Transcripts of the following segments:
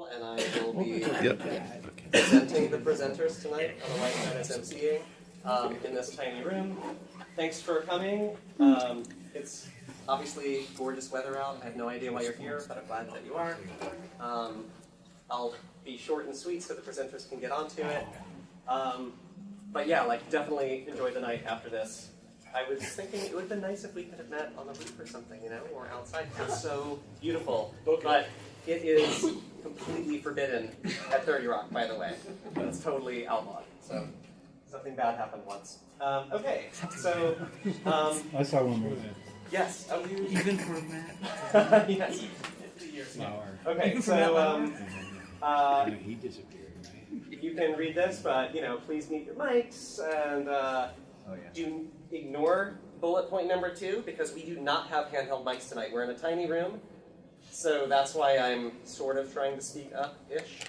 Paul, and I will be presenting the presenters tonight, otherwise known as emceeing, in this tiny room. Thanks for coming. It's obviously gorgeous weather out. I have no idea why you're here, but I'm glad that you are. I'll be short and sweet so the presenters can get onto it. But yeah, like definitely enjoy the night after this. I was thinking it would have been nice if we could have met on the roof or something, you know, or outside. It's so beautiful. But it is completely forbidden at 30 Rock, by the way. It's totally outlawed. So something bad happened once. Okay, so I saw one more. yes. Oh, you Even for Matt? yes. 50 years ago. Okay, Even for so He disappeared, right? you can read this, but you know, please mute your mics and do ignore bullet point number 2 because we do not have handheld mics tonight. We're in a tiny room, so that's why I'm sort of trying to speak up-ish.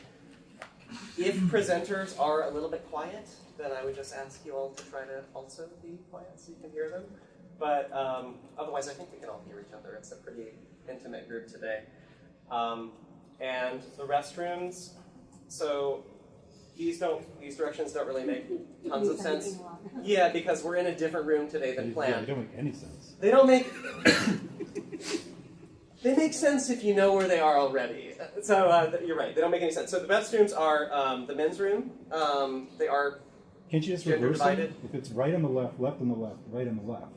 If presenters are a little bit quiet, then I would just ask you all to try to also be quiet so you can hear them. But otherwise, I think we can all hear each other. It's a pretty intimate group today. And the restrooms, so these directions don't really make tons of sense. Yeah, because we're in a different room today than planned. They don't make any sense. They don't make... They make sense if you know where they are already. So you're right, they don't make any sense. So the restrooms are the men's room. They are Can't you just gender reverse divided. it? If it's right on the left on the left, right on the left.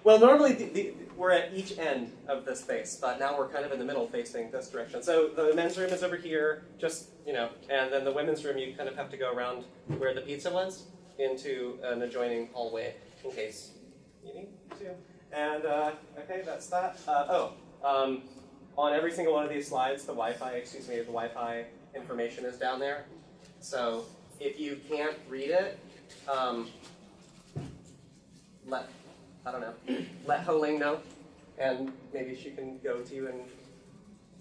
Well, normally we're at each end of the space, but now we're kind of in the middle facing this direction. So the men's room is over here, just, you know, and then the women's room, you kind of have to go around where the pizza was into an adjoining hallway in case you need to. And, okay, that's that. On every single one of these slides, the Wi-Fi information is down there. So if you can't read it, let Ho-Ling know, and maybe she can go to you and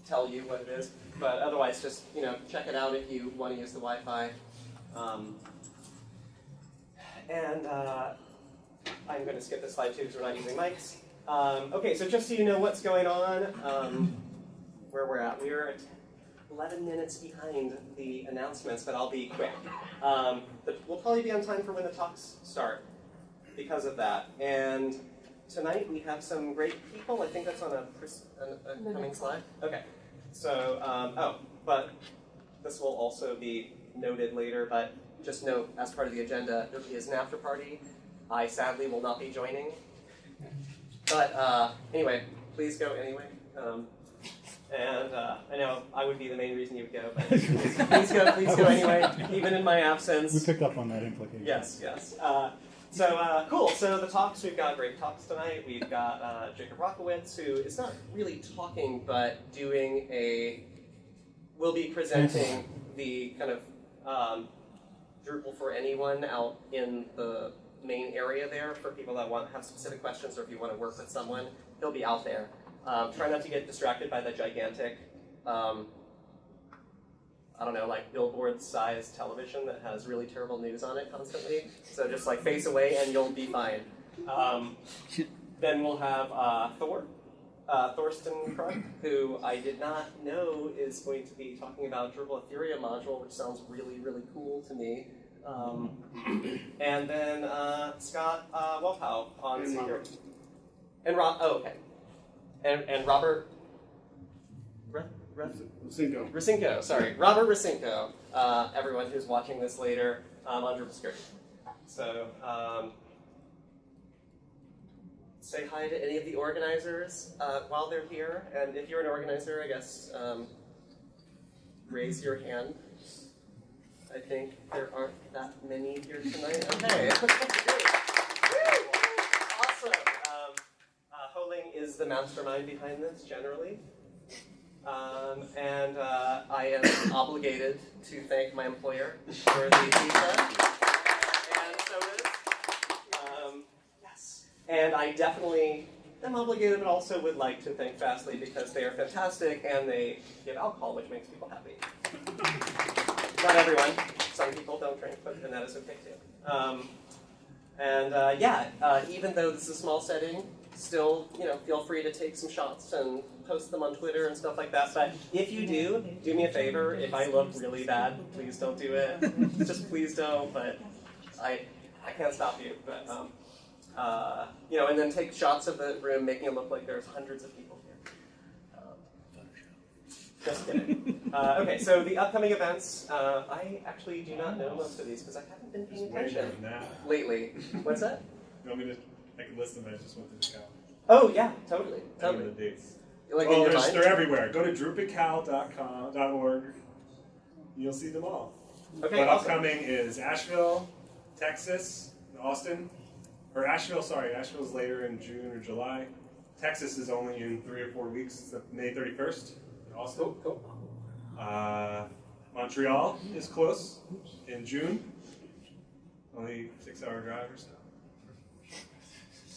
tell you what it is. But otherwise, just, you know, check it out if you want to use the Wi-Fi. I'm going to skip this slide too because we're not using mics. Okay, so just so you know what's going on, where we're at. We're at 11 minutes behind the announcements, but I'll be quick. We'll probably be on time for when the talks start because of that. And tonight we have some great people. I think that's on a coming slide. Okay. So, but this will also be noted later, but just note as part of the agenda, there is an after party. I sadly will not be joining. But anyway, please go anyway. I know I would be the main reason you would go, but please go anyway, even in my absence. We picked up on that implication. Yes. Cool. So the talks, we've got great talks tonight. We've got Jacob Rockowitz, who is not really talking, but will be presenting the kind of Drupal for anyone out in the main area there for people that have specific questions, or if you want to work with someone, he'll be out there. Try not to get distracted by the gigantic, like billboard-sized television that has really terrible news on it constantly. So just like face away and you'll be fine. Then we'll have Thorsten Krug, who I did not know is going to be talking about Drupal Ethereum module, which sounds really, really cool to me. And then Scott Wellpow on security. And Robert Racinko, sorry. Robert Racinko, everyone who's watching this later on Drupal security. So say hi to any of the organizers while they're here. And if you're an organizer, I guess raise your hand. I think there aren't that many here tonight. Okay. Great. Awesome. Ho-Ling is the mastermind behind this, generally. And I am obligated to thank my employer for the pizza and sodas. Yes. And I definitely am obligated, but also would like to thank Fastly because they are fantastic and they give alcohol, which makes people happy. Not everyone. Some people don't drink, and that is okay too. Even though this is a small setting, still, feel free to take some shots and post them on Twitter and stuff like that. But if you do me a favor. If I look really bad, please don't do it. Just please don't. But I can't stop you. But and then take shots of the room, making it look like there's hundreds of people here. Just kidding. Okay, so the upcoming events. I actually do not know most of these because I haven't been paying attention lately. What's that? You want me to? I can list them. I just went to the count. Oh yeah, totally. The dates. Like in your mind? They're everywhere. Go to drupalcal.org. You'll see them all. Okay, but awesome. Upcoming is Asheville, Texas, Austin. Or Asheville, sorry. Asheville's later in June or July. Texas is only in 3 or 4 weeks. It's May 31st in Austin. Cool. Montreal is close in June. Only 6-hour drive or so.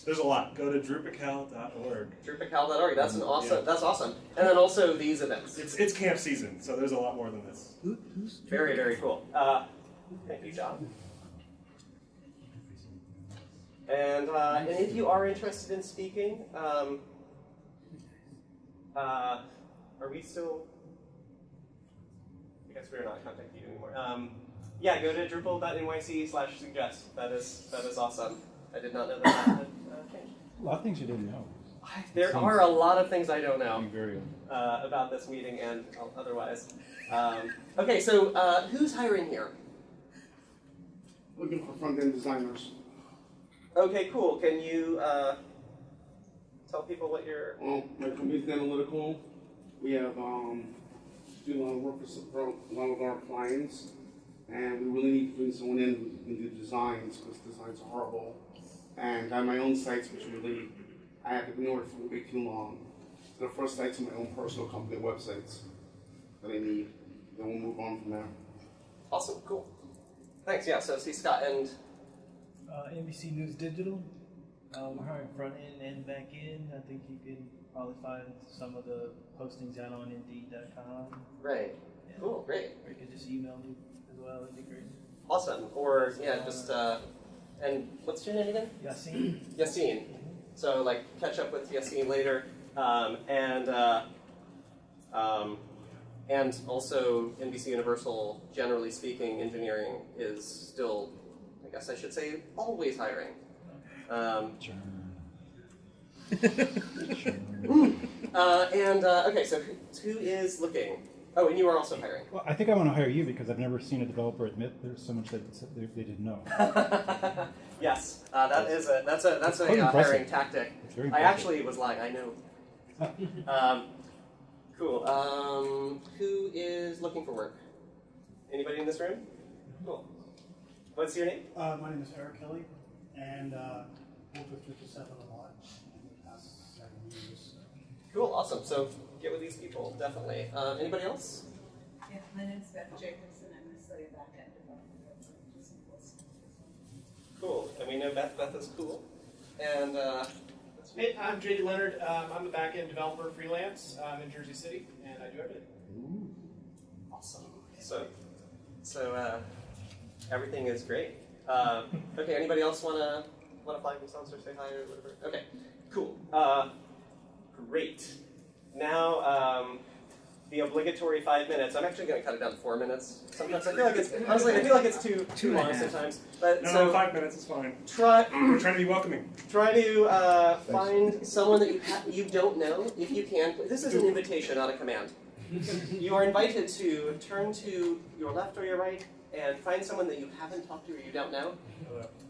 There's a lot. Go to drupalcal.org. Drupalcal.org. That's That's awesome. And then also these events. It's camp season, so there's a lot more than this. Very, very cool. Thank you, John. And if you are interested in speaking, are we still? I guess we're not contacting you anymore. Yeah, go to drupal.nyc/suggest. That is awesome. I did not know that had changed. A lot of things you didn't know. There are a lot of things I don't know Very about this meeting and otherwise. Okay, so who's hiring here? Looking for front-end designers. Okay, cool. Can you tell people what you're... Well, my company's analytical. We have do a lot of work for a lot of our clients, and we really need to bring someone in who can do designs, because designs are horrible. And I have my own sites, which really I have ignored for way too long. So the first sites are my own personal company websites that I need. Then we'll move on from there. Awesome, cool. Thanks, yeah, so see Scott and... NBC News Digital. We're hiring front end and back end. I think you can probably find some of the postings out on Indeed.com. Right, Yeah. cool, great. Or you could just email me as well, it'd be great. Awesome, or yeah, just, and what's your name again? Yassine. Yassine. So like catch up with Yassine later, and also NBC Universal, generally speaking, engineering is still, I guess I should say, always hiring. Okay, so who is looking? Oh, and you are also hiring. Well, I think I want to hire you because I've never seen a developer admit there's so much that they didn't know. Yes, that's a Quite impressive. hiring tactic. It's very I impressive. actually was lying. I know. Cool. Who is looking for work? Anybody in this room? Cool. What's your name? My name is Eric Kelly, and worked with 7 a lot in the past 7 years. Cool. Awesome. So get with these people, definitely. Anybody else? Yeah, my name's Beth Jacobson. I'm the study backend developer. Cool. And we know Beth. Beth is cool. And Hey, I'm JD Leonard. I'm a back-end developer freelance. I'm in Jersey City, and I do everything. awesome. So everything is great. Okay. Anybody else wanna flag themselves or say hi or whatever? Okay. Cool. Great. Now the obligatory 5 minutes. I'm actually going to cut it down to 4 minutes. Sometimes I feel like it's honestly I feel like it's too long sometimes. But No, 5 minutes is fine. Try. We're trying to be welcoming. Try to find someone that you don't know, if you can. This is an invitation, not a command. You are invited to turn to your left or your right and find someone that you haven't talked to or you don't know.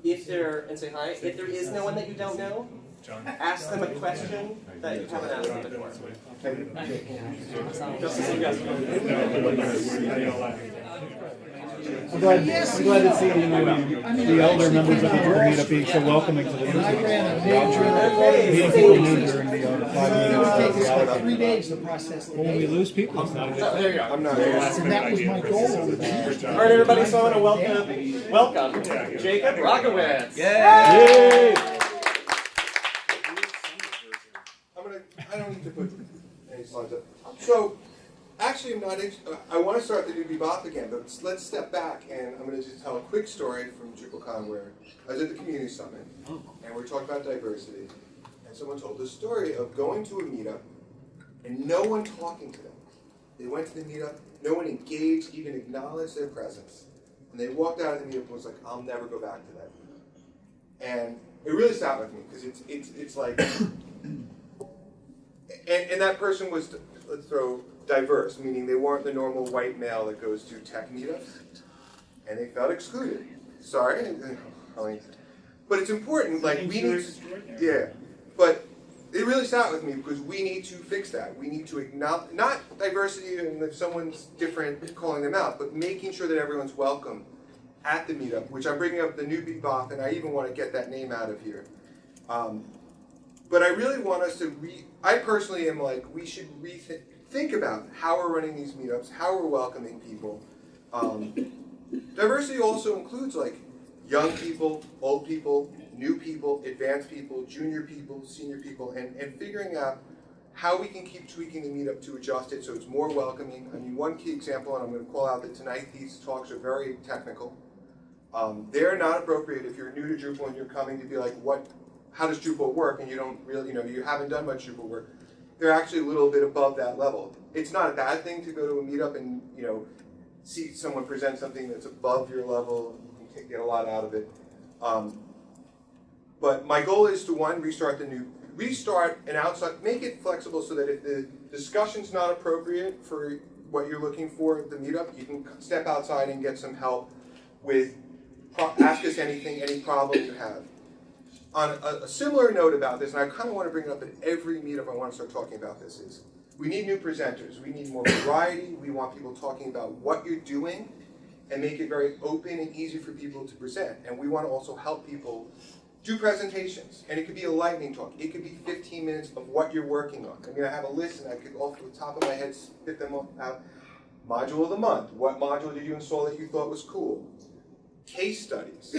And say hi. If there is no one that you don't know, John. ask them a question that you haven't asked them before. Just as you guys I'm glad to see the elder members of the meetup being so welcoming to the newsroom. Meeting people new during the 5 It takes minutes. like 3 days to process the When we lose people, it's not a good Oh, there you go. And that was my goal. All right, everybody. So I want to welcome Jacob Rockowitz. Yay! I don't need to put any slides up. So, actually, I want to start the new Bebop again, but let's step back and I'm going to just tell a quick story from DrupalCon where I was at the Community Summit and we were talking about diversity. And someone told the story of going to a meetup and no one talking to them. They went to the meetup, no one engaged, even acknowledged their presence. And they walked out of the meetup and was like, I'll never go back to that meetup. And it really sat with me, because it's like, and that person was, let's throw diverse, meaning they weren't the normal white male that goes to tech meetups, and they felt excluded. Sorry, but it's important, like we need, yeah, but it really sat with me, because we need to fix that. We need to acknowledge, not diversity and if someone's different, calling them out, but making sure that everyone's welcome at the meetup, which I'm bringing up the new Bebop, and I even want to get that name out of here. But I really want us to I personally am like, we should think about how we're running these meetups, how we're welcoming people. Diversity also includes like young people, old people, new people, advanced people, junior people, senior people, and figuring out how we can keep tweaking the meetup to adjust it so it's more welcoming. I mean, one key example, and I'm going to call out that tonight these talks are very technical. They're not appropriate if you're new to Drupal and you're coming to be like, how does Drupal work? And you don't really, you haven't done much Drupal work. They're actually a little bit above that level. It's not a bad thing to go to a meetup and, see someone present something that's above your level. You can get a lot out of it. But my goal is to, one, restart and outside, make it flexible so that if the discussion's not appropriate for what you're looking for at the meetup, you can step outside and get some help with, ask us anything, any problem you have. On a similar note about this, and I kind of want to bring it up at every meetup I want to start talking about this, is we need new presenters. We need more variety. We want people talking about what you're doing and make it very open and easy for people to present. And we want to also help people do presentations. And it could be a lightning talk. It could be 15 minutes of what you're working on. I mean, I have a list and I could off the top of my head spit them out. Module of the month. What module did you install that you thought was cool? Case studies.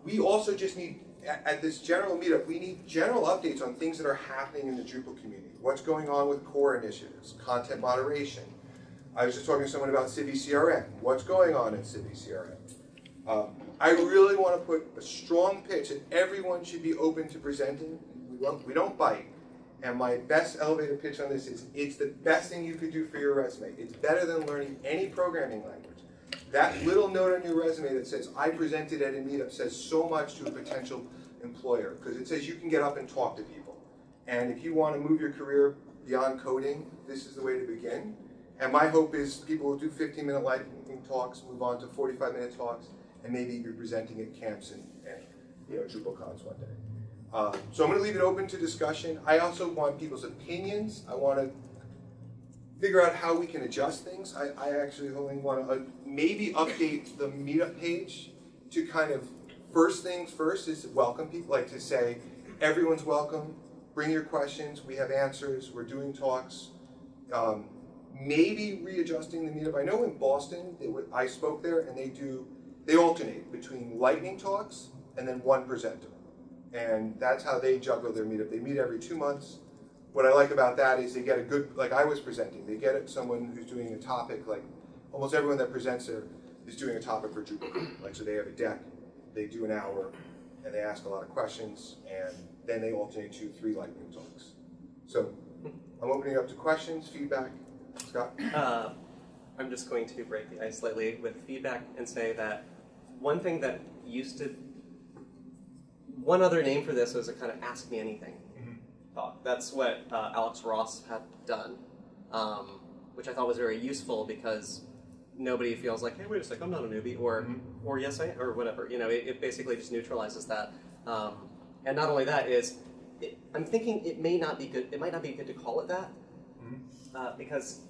We also just need, at this general meetup, we need general updates on things that are happening in the Drupal community. What's going on with core initiatives, content moderation. I was just talking to someone about Civi CRM. What's going on in Civi CRM? I really want to put a strong pitch that everyone should be open to presenting. We don't bite. And my best elevator pitch on this is, it's the best thing you could do for your resume. It's better than learning any programming language. That little note on your resume that says, I presented at a meetup, says so much to a potential employer, because it says you can get up and talk to people. And if you want to move your career beyond coding, this is the way to begin. And my hope is people will do 15-minute lightning talks, move on to 45-minute talks, and maybe be presenting at camps and DrupalCons one day. So I'm going to leave it open to discussion. I also want people's opinions. I want to figure out how we can adjust things. I actually only want to maybe update the meetup page to kind of, first things first is welcome people, like to say, everyone's welcome, bring your questions, we have answers, we're doing talks. Maybe readjusting the meetup. I know in Boston, I spoke there, and they alternate between lightning talks and then one presenter. And that's how they juggle their meetup. They meet every 2 months. What I like about that is they get a good, like I was presenting, they get someone who's doing a topic, like almost everyone that presents there is doing a topic for Drupal. Like, so they have a deck, they do an hour, and they ask a lot of questions, and then they alternate 2-3 lightning talks. So I'm opening up to questions, feedback. Scott? I'm just going to break the ice slightly with feedback and say that one thing that one other name for this was a kind of ask me anything talk. That's what Alex Ross had done, which I thought was very useful because nobody feels like, hey, wait a sec, I'm not a newbie, or yes, I am, or whatever. It basically just neutralizes that. And not only that I'm thinking it might not be good to call it that, because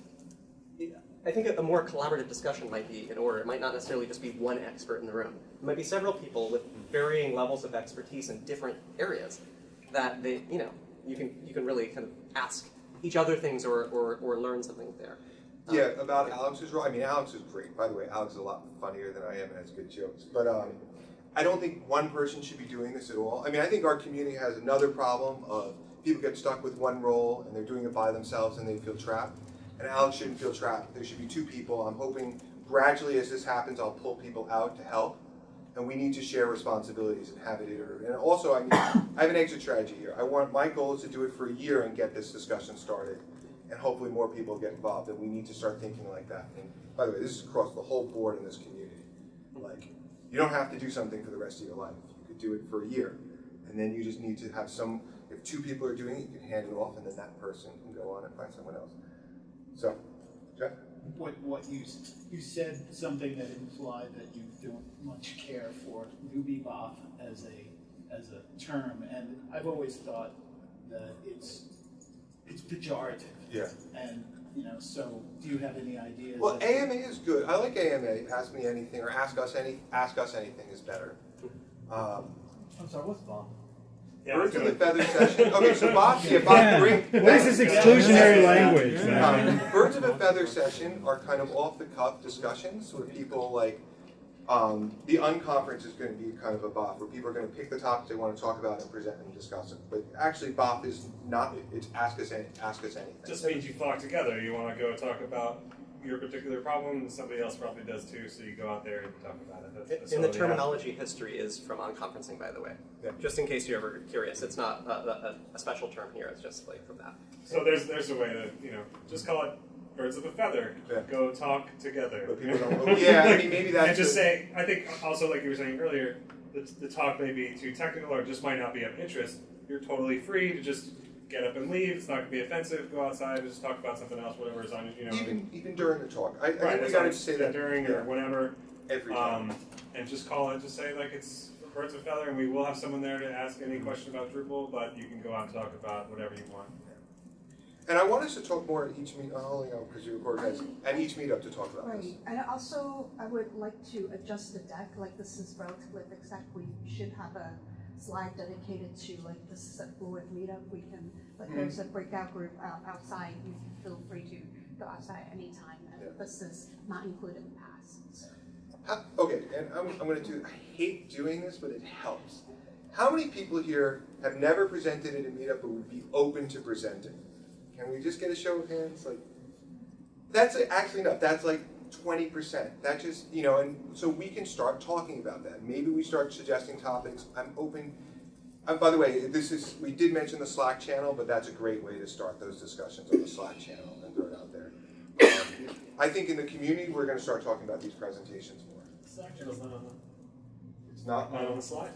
I think a more collaborative discussion might be in order. It might not necessarily just be one expert in the room. It might be several people with varying levels of expertise in different areas that you can really kind of ask each other things or learn something there. Yeah, about Alex's role. I mean, Alex is great. By the way, Alex is a lot funnier than I am and has good jokes. But I don't think one person should be doing this at all. I mean, I think our community has another problem of people get stuck with one role and they're doing it by themselves and they feel trapped. And Alex shouldn't feel trapped. There should be 2 people. I'm hoping gradually as this happens, I'll pull people out to help. and we need to share responsibilities and have it iterative. And also, I have an exit strategy here. My goal is to do it for a year and get this discussion started, and hopefully more people get involved, and we need to start thinking like that. And by the way, this is across the whole board in this community. Like, you don't have to do something for the rest of your life. You could do it for a year, and then you just need to have if 2 people are doing it, you can hand it off, and then that person can go on and find someone else. So, Jeff? What you said something that implied that you don't much care for newbie bop as a term, and I've always thought that it's pejorative. Yeah. And so do you have any ideas? Well, AMA is good. I like AMA. Ask me anything or ask us anything is better. I'm sorry, what's bop? Yeah, Birds of the good. feather session. Okay, so Bob, great. What is this exclusionary language, man? Birds of a feather session are kind of off the cuff discussions where people like, the unconference is going to be kind of a BOF where people are going to pick the topics they want to talk about and present and discuss it. But actually BOF is not, it's ask us anything. Just means you flock together. You want to go talk about your particular problem, somebody else probably does too, so you go out there and talk about it. That's And the what we terminology history is from unconferencing, by the way. Yeah. Just in case you're ever curious, it's not a special term here, it's just like from that. have. So there's a way to, just call it birds of a feather. Yeah. Go talk together. But people don't, yeah, I mean, maybe that's And just say, I think also like you were saying earlier, the talk may be too technical or just might not be of interest. You're totally free to just get up and leave. It's not going to be offensive. Go outside and just talk about something else, whatever is on, even during the talk. I right, think we that's got to what say that during or whenever. every time. And just call it, just say like it's birds of a feather, and we will have someone there to ask any question about Drupal, but you can go out and talk about whatever you want. And I want us to talk more at each meet. Oh, because you organize at each meetup to talk about this. Right, and also I would like to adjust the deck, like this is relatively exact. We should have a slide dedicated to like this is a fluid meetup. We can, like there's a breakout group outside. You feel free to go outside anytime. And this is not included in the past. So. Okay, and I'm going to do, I hate doing this, but it helps. How many people here have never presented at a meetup but would be open to presenting? Can we just get a show of hands? Like, that's actually not, that's like 20%. That just, and so we can start talking about that. Maybe we start suggesting topics. I'm open. By the way, we did mention the Slack channel, but that's a great way to start those discussions on the Slack channel and throw it out there. I think in the community, we're going to start talking about these presentations more. Slack channel's not on It's not on the slide.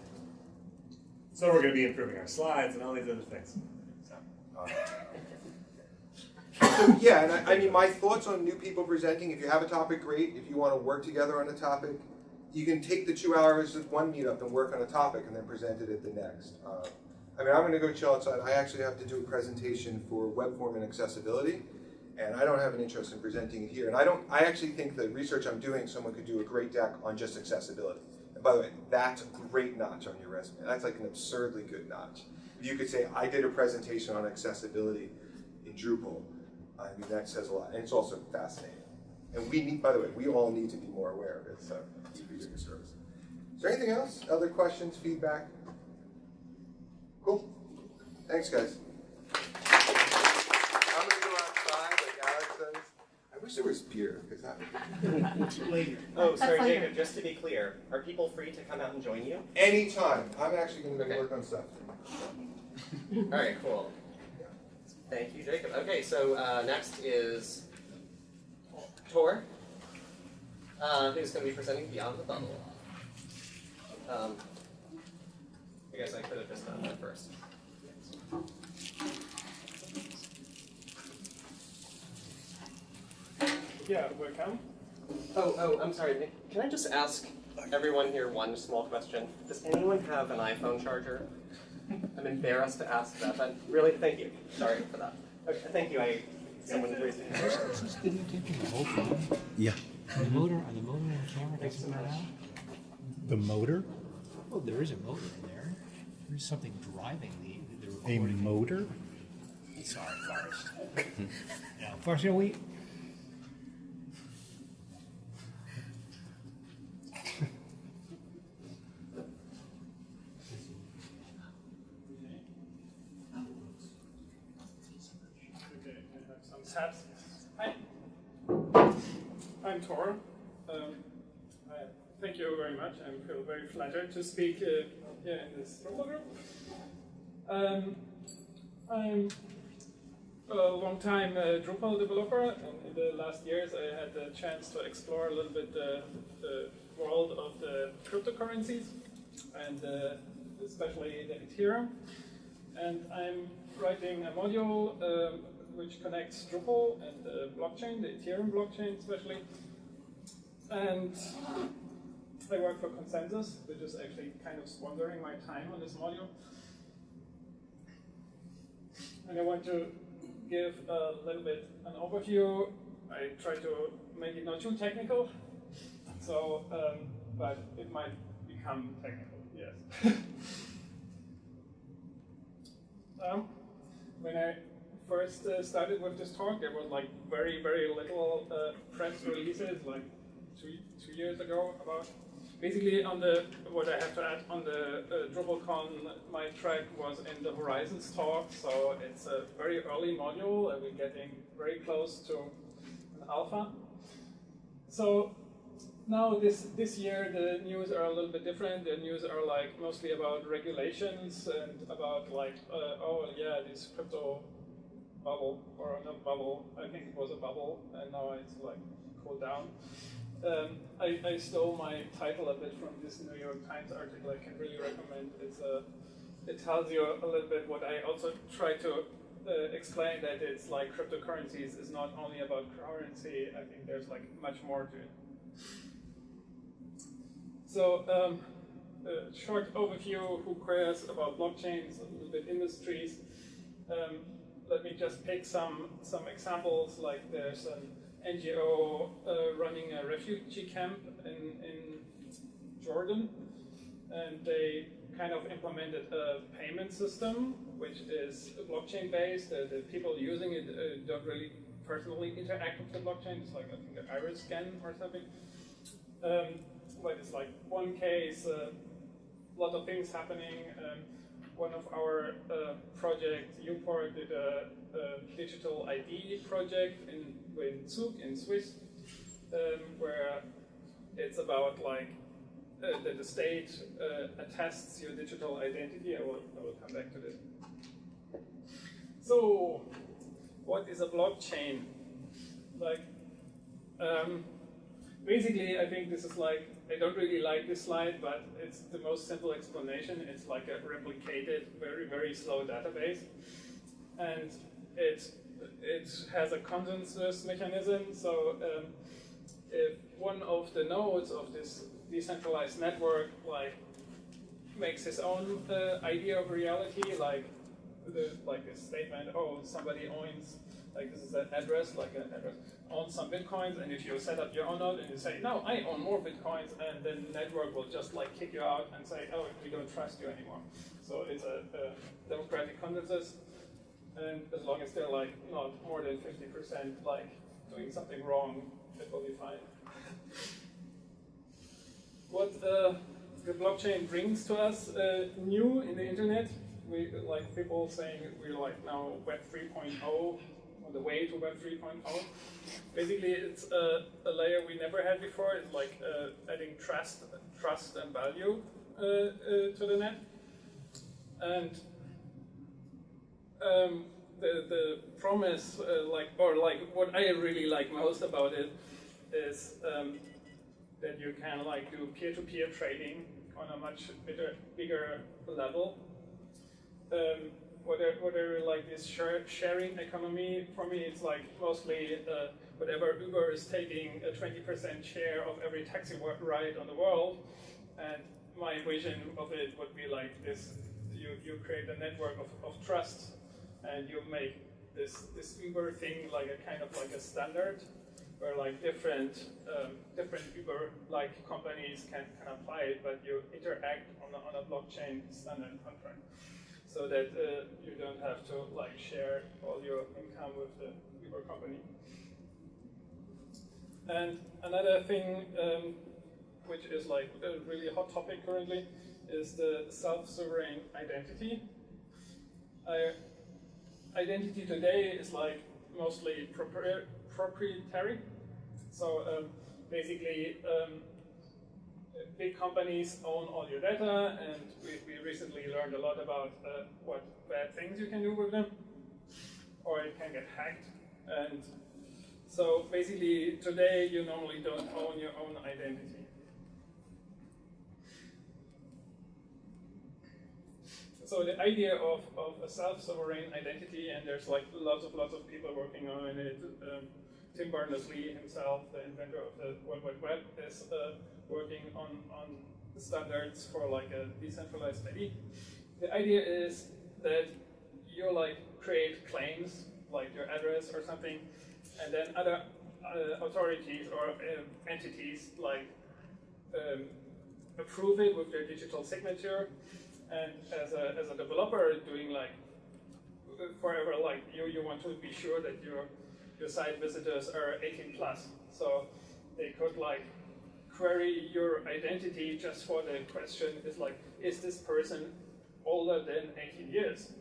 So we're going to be improving our slides and all these other things. So yeah, and I mean, my thoughts on new people presenting, if you have a topic, great. If you want to work together on a topic, you can take the 2 hours at one meetup and work on a topic and then present it at the next. I mean, I'm going to go chill outside. I actually have to do a presentation for web form and accessibility, and I don't have an interest in presenting it here. And I actually think the research I'm doing, someone could do a great deck on just accessibility. And by the way, that's a great notch on your resume. That's like an absurdly good notch. You could say, I did a presentation on accessibility in Drupal. I mean, that says a lot, and it's also fascinating. And we need, by the way, we all need to be more aware of it, so it's a big service. Is there anything else? Other questions, feedback? Cool. Thanks, guys. I'm gonna go outside, like Alex says. I wish there was beer, because that Later. Oh, sorry, Jacob, just to be clear, are people free to come out and join you? anytime. I'm actually gonna go work on stuff. All right, cool. Thank you, Jacob. Okay, so next is Tor, who's going to be presenting Beyond the Bubble. I guess I could have just done that first. Yeah, welcome. Oh, I'm sorry. Nick. Can I just ask everyone here one small question? Does anyone have an iPhone charger? I'm embarrassed to ask that, but really, thank you. Sorry for that. Okay, thank you. Someone raised their hand. Is this videotaping the whole thing? Yeah. Are the motor and the camera Thanks doesn't so burn much. out? The motor? Oh, there is a motor in there. There's something driving the A recording. motor? Sorry, Forrest. Yeah, Forrest, we... Okay, I have some tabs. Hi. I'm Tor. I have Thank you very much. I feel very flattered to speak here in this Drupal group. I'm a long-time Drupal developer, and in the last years I had the chance to explore a little bit the world of the cryptocurrencies, and especially the Ethereum. And I'm writing a module which connects Drupal and the blockchain, the Ethereum blockchain especially. And I work for Consensus, which is actually kind of squandering my time on this module. And I want to give a little bit an overview. I try to make it not too technical, so but it might become technical, yes. When I first started with this talk, there was like very, very little press releases, like two years ago about. Basically, on the what I have to add on the DrupalCon, my track was in the Horizons talk, so it's a very early module, and we're getting very close to an alpha. So now this year the news are a little bit different. The news are like mostly about regulations and about like oh yeah, this crypto bubble, or not bubble, I think it was a bubble, and now it's like cooled down. I stole my title a bit from this New York Times article. I can really recommend. It tells you a little bit what I also try to explain, that it's like cryptocurrencies is not only about currency. I think there's like much more to it. So a short overview, who cares about blockchains, a little bit industries. Let me just pick some examples. Like there's an NGO running a refugee camp in Jordan, and they kind of implemented a payment system which is blockchain based. The people using it don't really personally interact with the blockchain. It's like, I think, the iris scan or something. But it's like one case, a lot of things happening. One of our projects, UPort, did a digital ID project in Zug in Swiss, where it's about like that the state attests your digital identity. I will come back to this. So, what is a blockchain? Like, basically, I think this is like, I don't really like this slide, but it's the most simple explanation. It's like a replicated, very, very slow database. And it has a consensus mechanism. So if one of the nodes of this decentralized network like makes his own idea of reality, like this statement, oh, somebody owns, like this is an address, like an address, owns some bitcoins, and if you set up your own node and you say, no, I own more bitcoins, and then the network will just like kick you out and say, oh, we don't trust you anymore. So it's a democratic consensus, and as long as they're like not more than 50% like doing something wrong, it will be fine. What the blockchain brings to us new in the internet, we like people saying we're like now Web 3.0, on the way to Web 3.0. Basically, it's a layer we never had before. It's like adding trust and value to the net. And the promise, what I really like most about it is that you can like do peer-to-peer trading on a much bigger level. What I really like is sharing economy. For me, it's like mostly whatever Uber is taking a 20% share of every taxi ride on the world, and my vision of it would be like this: you create a network of trust, and you make this Uber thing like a kind of like a standard, where like different Uber like companies can apply it, but you interact on a blockchain standard contract, so that you don't have to like share all your income with the Uber company. And another thing which is like a really hot topic currently is the self-sovereign identity. Identity today is like mostly proprietary. So basically, big companies own all your data, and we recently learned a lot about what bad things you can do with them, or it can get hacked. And so basically, today you normally don't own your own identity. So the idea of a self-sovereign identity, and there's like lots of people working on it. Tim Berners-Lee himself, the inventor of the World Wide Web, is working on the standards for like a decentralized ID. The idea is that you like create claims, like your address or something, and then other authorities or entities like approve it with their digital signature. And as a developer doing like forever, like you want to be sure that your site visitors are 18 plus. So they could like query your identity just for the question is like, is this person older than 18 years?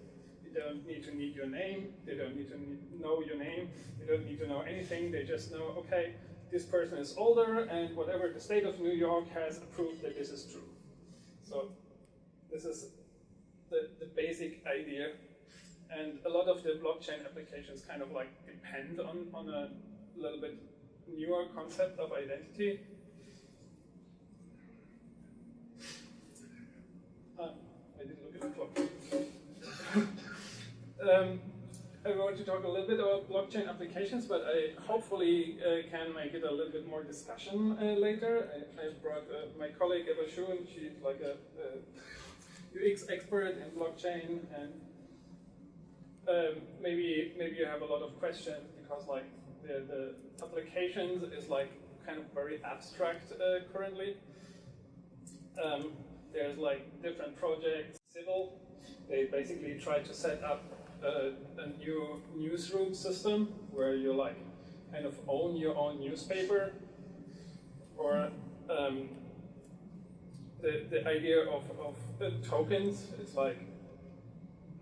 They don't need to need your name. They don't need to know your name. They don't need to know anything. They just know, okay, this person is older, and whatever the state of New York has approved that this is true. So this is the basic idea, and a lot of the blockchain applications kind of like depend on a little bit newer concept of identity. I didn't look at the clock. I want to talk a little bit about blockchain applications, but I hopefully can make it a little bit more discussion later. I brought my colleague Eva Schuhn. She's like a UX expert in blockchain, and maybe you have a lot of questions because like the applications is like kind of very abstract currently. There's like different projects. Civil, they basically try to set up a new newsroom system where you like kind of own your own newspaper, or the idea of tokens is like,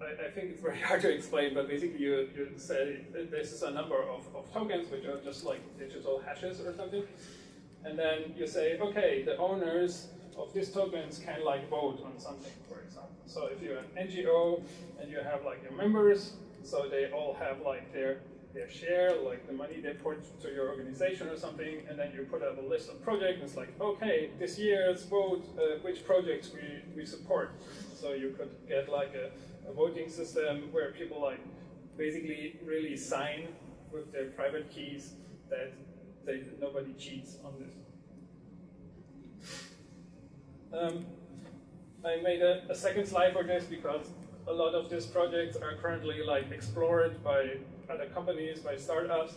I think it's very hard to explain, but basically you say this is a number of tokens which are just like digital hashes or something, and then you say, okay, the owners of these tokens can like vote on something, for example. So if you're an NGO and you have like your members, so they all have like their share, like the money they put to your organization or something, and then you put up a list of projects, and it's like, okay, this year's vote, which projects we support. So you could get like a voting system where people like basically really sign with their private keys that nobody cheats on this. I made a second slide for this because a lot of these projects are currently like explored by other companies, by startups,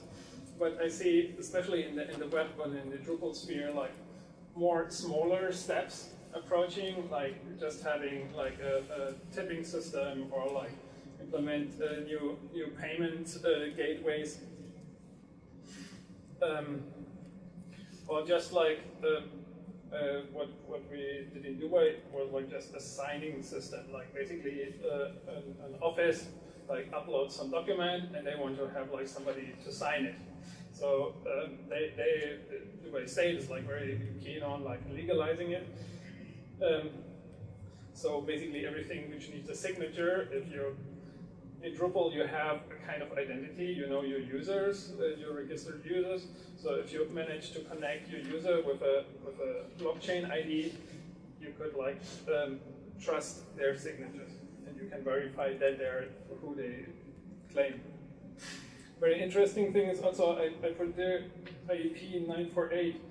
but I see, especially in the web and in the Drupal sphere, like more smaller steps approaching, like just having like a tipping system, or like implement new payment gateways, or just like what we did in Dubai was like just a signing system, like basically an office like uploads some document and they want to have like somebody to sign it. So the Dubai state is like very keen on like legalizing it. So basically everything which needs a signature, if you're in Drupal you have a kind of identity, you know your users, your registered users. So if you manage to connect your user with a blockchain ID, you could like trust their signatures, and you can verify that they're who they claim. Very interesting thing is also I put there IEP 948.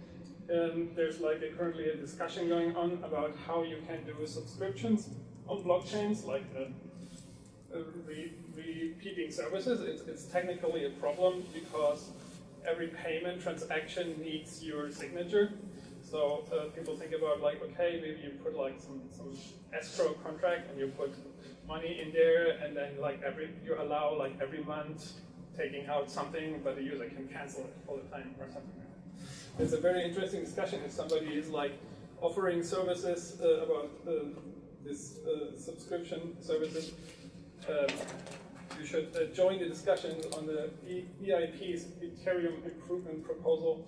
There's like currently a discussion going on about how you can do subscriptions on blockchains, like repeating services. It's technically a problem because every payment transaction needs your signature. So people think about like, okay, maybe you put like some escrow contract and you put money in there, and then like you allow like every month taking out something, but the user can cancel it all the time or something like that. It's a very interesting discussion if somebody is like offering services about this subscription services. You should join the discussion on the EIP's Ethereum Improvement Proposal.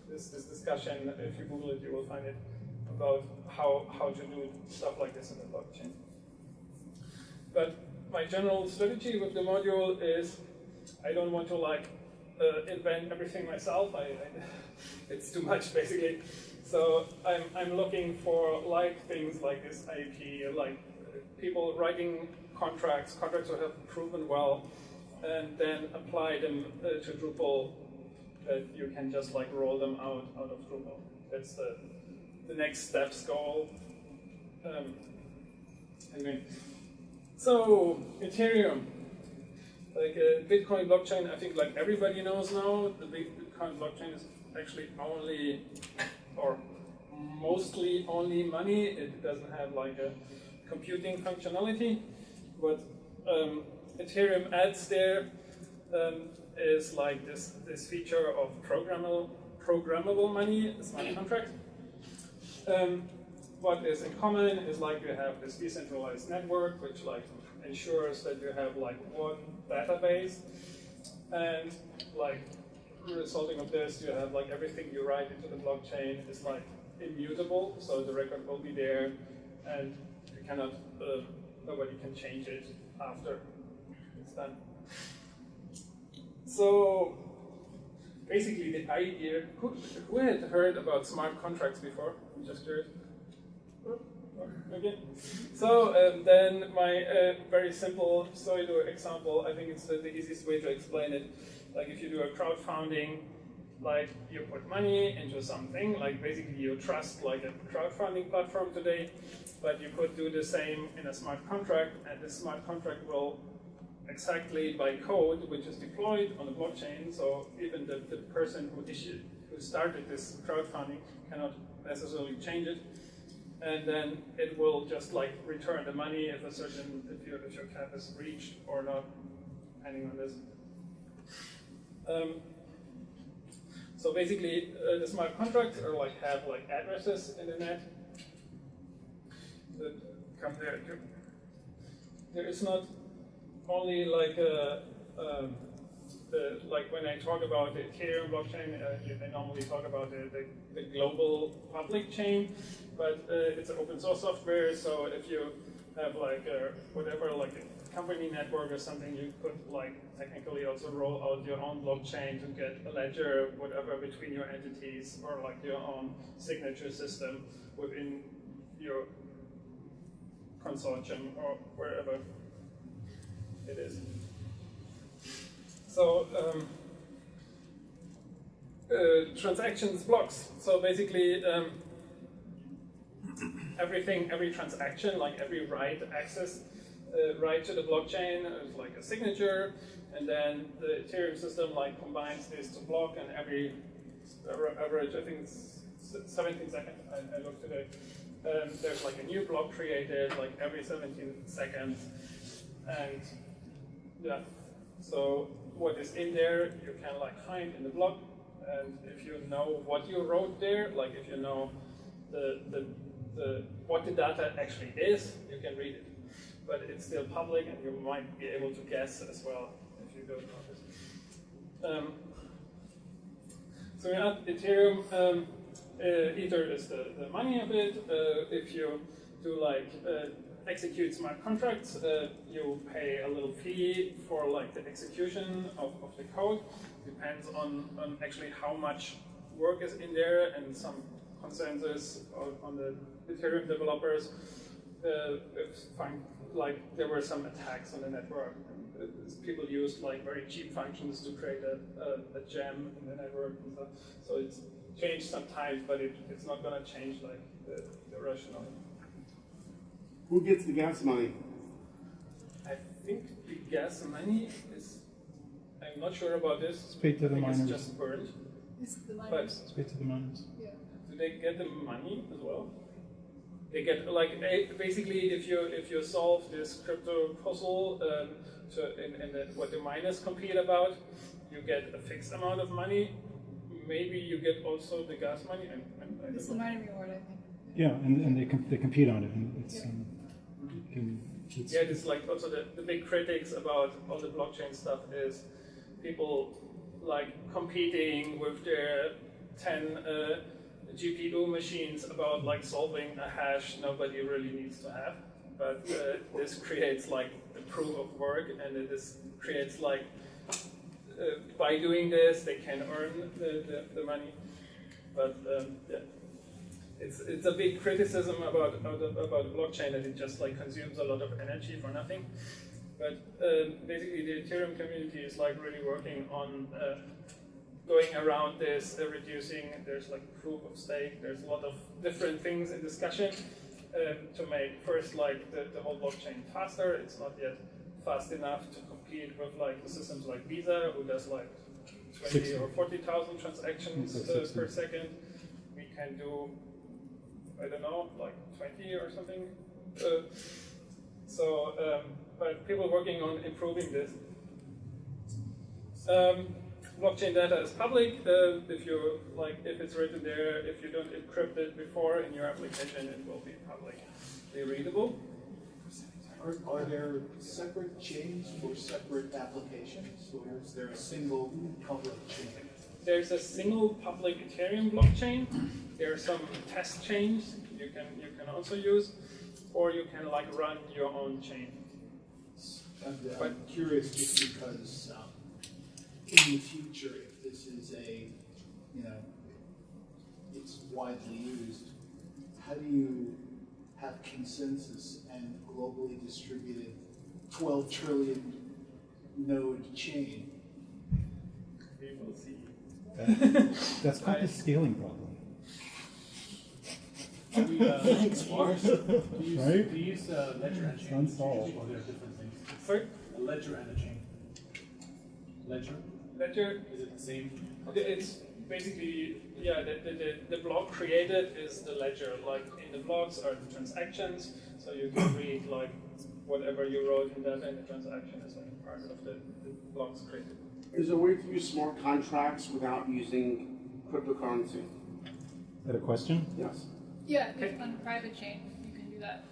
This discussion, if you Google it, you will find it about how to do stuff like this in the blockchain. But my general strategy with the module is I don't want to like invent everything myself. It's too much basically. So I'm looking for like things like this IP, like people writing contracts that have proven well, and then apply them to Drupal. That you can just like roll them out of Drupal. That's the next steps goal. Anyway, so Ethereum, like Bitcoin blockchain, I think like everybody knows now. The Bitcoin blockchain is actually only, or mostly only money. It doesn't have like a computing functionality. What Ethereum adds there is like this feature of programmable money, smart contract. What is in common is like you have this decentralized network, which like ensures that you have like one database, and like resulting of this, you have like everything you write into the blockchain is like immutable, so the record will be there, and you cannot, nobody can change it after it's done. So basically the idea, who had heard about smart contracts before? I'm just curious. Okay. So then my very simple pseudo example, I think it's the easiest way to explain it. Like if you do a crowdfunding, like you put money into something, like basically you trust like a crowdfunding platform today, but you could do the same in a smart contract, and the smart contract will exactly by code which is deployed on the blockchain, so even the person who started this crowdfunding cannot necessarily change it. And then it will just like return the money if your cap is reached or not, depending on this. So basically, the smart contracts are like have like addresses in the net that come there. There is not only like like when I talk about the Ethereum blockchain, I normally talk about the global public chain, but it's an open source software. So if you have like whatever, like a company network or something, you could like technically also roll out your own blockchain to get a ledger, whatever, between your entities, or like your own signature system within your consortium or wherever it is. So transactions blocks. So basically every transaction, like every write access, write to the blockchain is like a signature, and then the Ethereum system like combines this to block, and every average, I think it's 17 seconds, I looked today, there's like a new block created like every 17 seconds, and yeah, so what is in there you can like find in the block, and if you know what you wrote there, like if you know what the data actually is, you can read it. But it's still public, and you might be able to guess as well if you don't know this. So we have Ethereum. Ether is the money of it. If you do like execute smart contracts, you pay a little fee for like the execution of the code. Depends on actually how much work is in there, and some consensus on the Ethereum developers. Like there were some attacks on the network. People used like very cheap functions to create a gem in the network and stuff. So it's changed sometimes, but it's not going to change like the rationale. Who gets the gas money? I think the gas money is, I'm not sure about this. It's paid to the miners. It's just burned. It's the But miners. It's paid to the miners. Yeah. do they get the money as well? They get like basically if you solve this crypto puzzle, what the miners compete about, you get a fixed amount of money. Maybe you get also the gas money. It's the mining reward, I think. Yeah, and they compete on it, and it's yeah, it's like also the big critics about all the blockchain stuff is people like competing with their 10 GPU machines about like solving a hash nobody really needs to have, but this creates like the proof of work, and it creates like by doing this they can earn the money. But yeah, it's a big criticism about blockchain that it just like consumes a lot of energy for nothing. But basically the Ethereum community is like really working on going around this, reducing, there's like proof of stake, there's a lot of different things in discussion to make first like the whole blockchain faster. It's not yet fast enough to compete with like the systems like Visa, who does like 20 or 40,000 transactions per second. We can do, I don't know, like 20 or something. But people working on improving this. Blockchain data is public. If it's written there, if you don't encrypt it before in your application, it will be publicly readable. Are there separate chains for separate applications, or is there a single public chain? There's a single public Ethereum blockchain. There are some test chains you can also use, or you can like run your own chain. I'm curious just because in the future, if this is it's widely used, how do you have consensus and globally distributed 12 trillion node chain? We will see. That's quite a scaling problem. Thanks, Mars. Do you Right? use ledger and chain? Unsolved. Or there are different things? Sorry? A ledger and a chain. Ledger? Ledger, Is it the same? it's basically, yeah, the block created is the ledger. Like in the blocks are the transactions, so you can read like whatever you wrote in that, and the transaction is like part of the blocks created. Is there a way to use smart contracts without using cryptocurrency? Is that a question? Yes. Yeah, on a private chain, you can do that.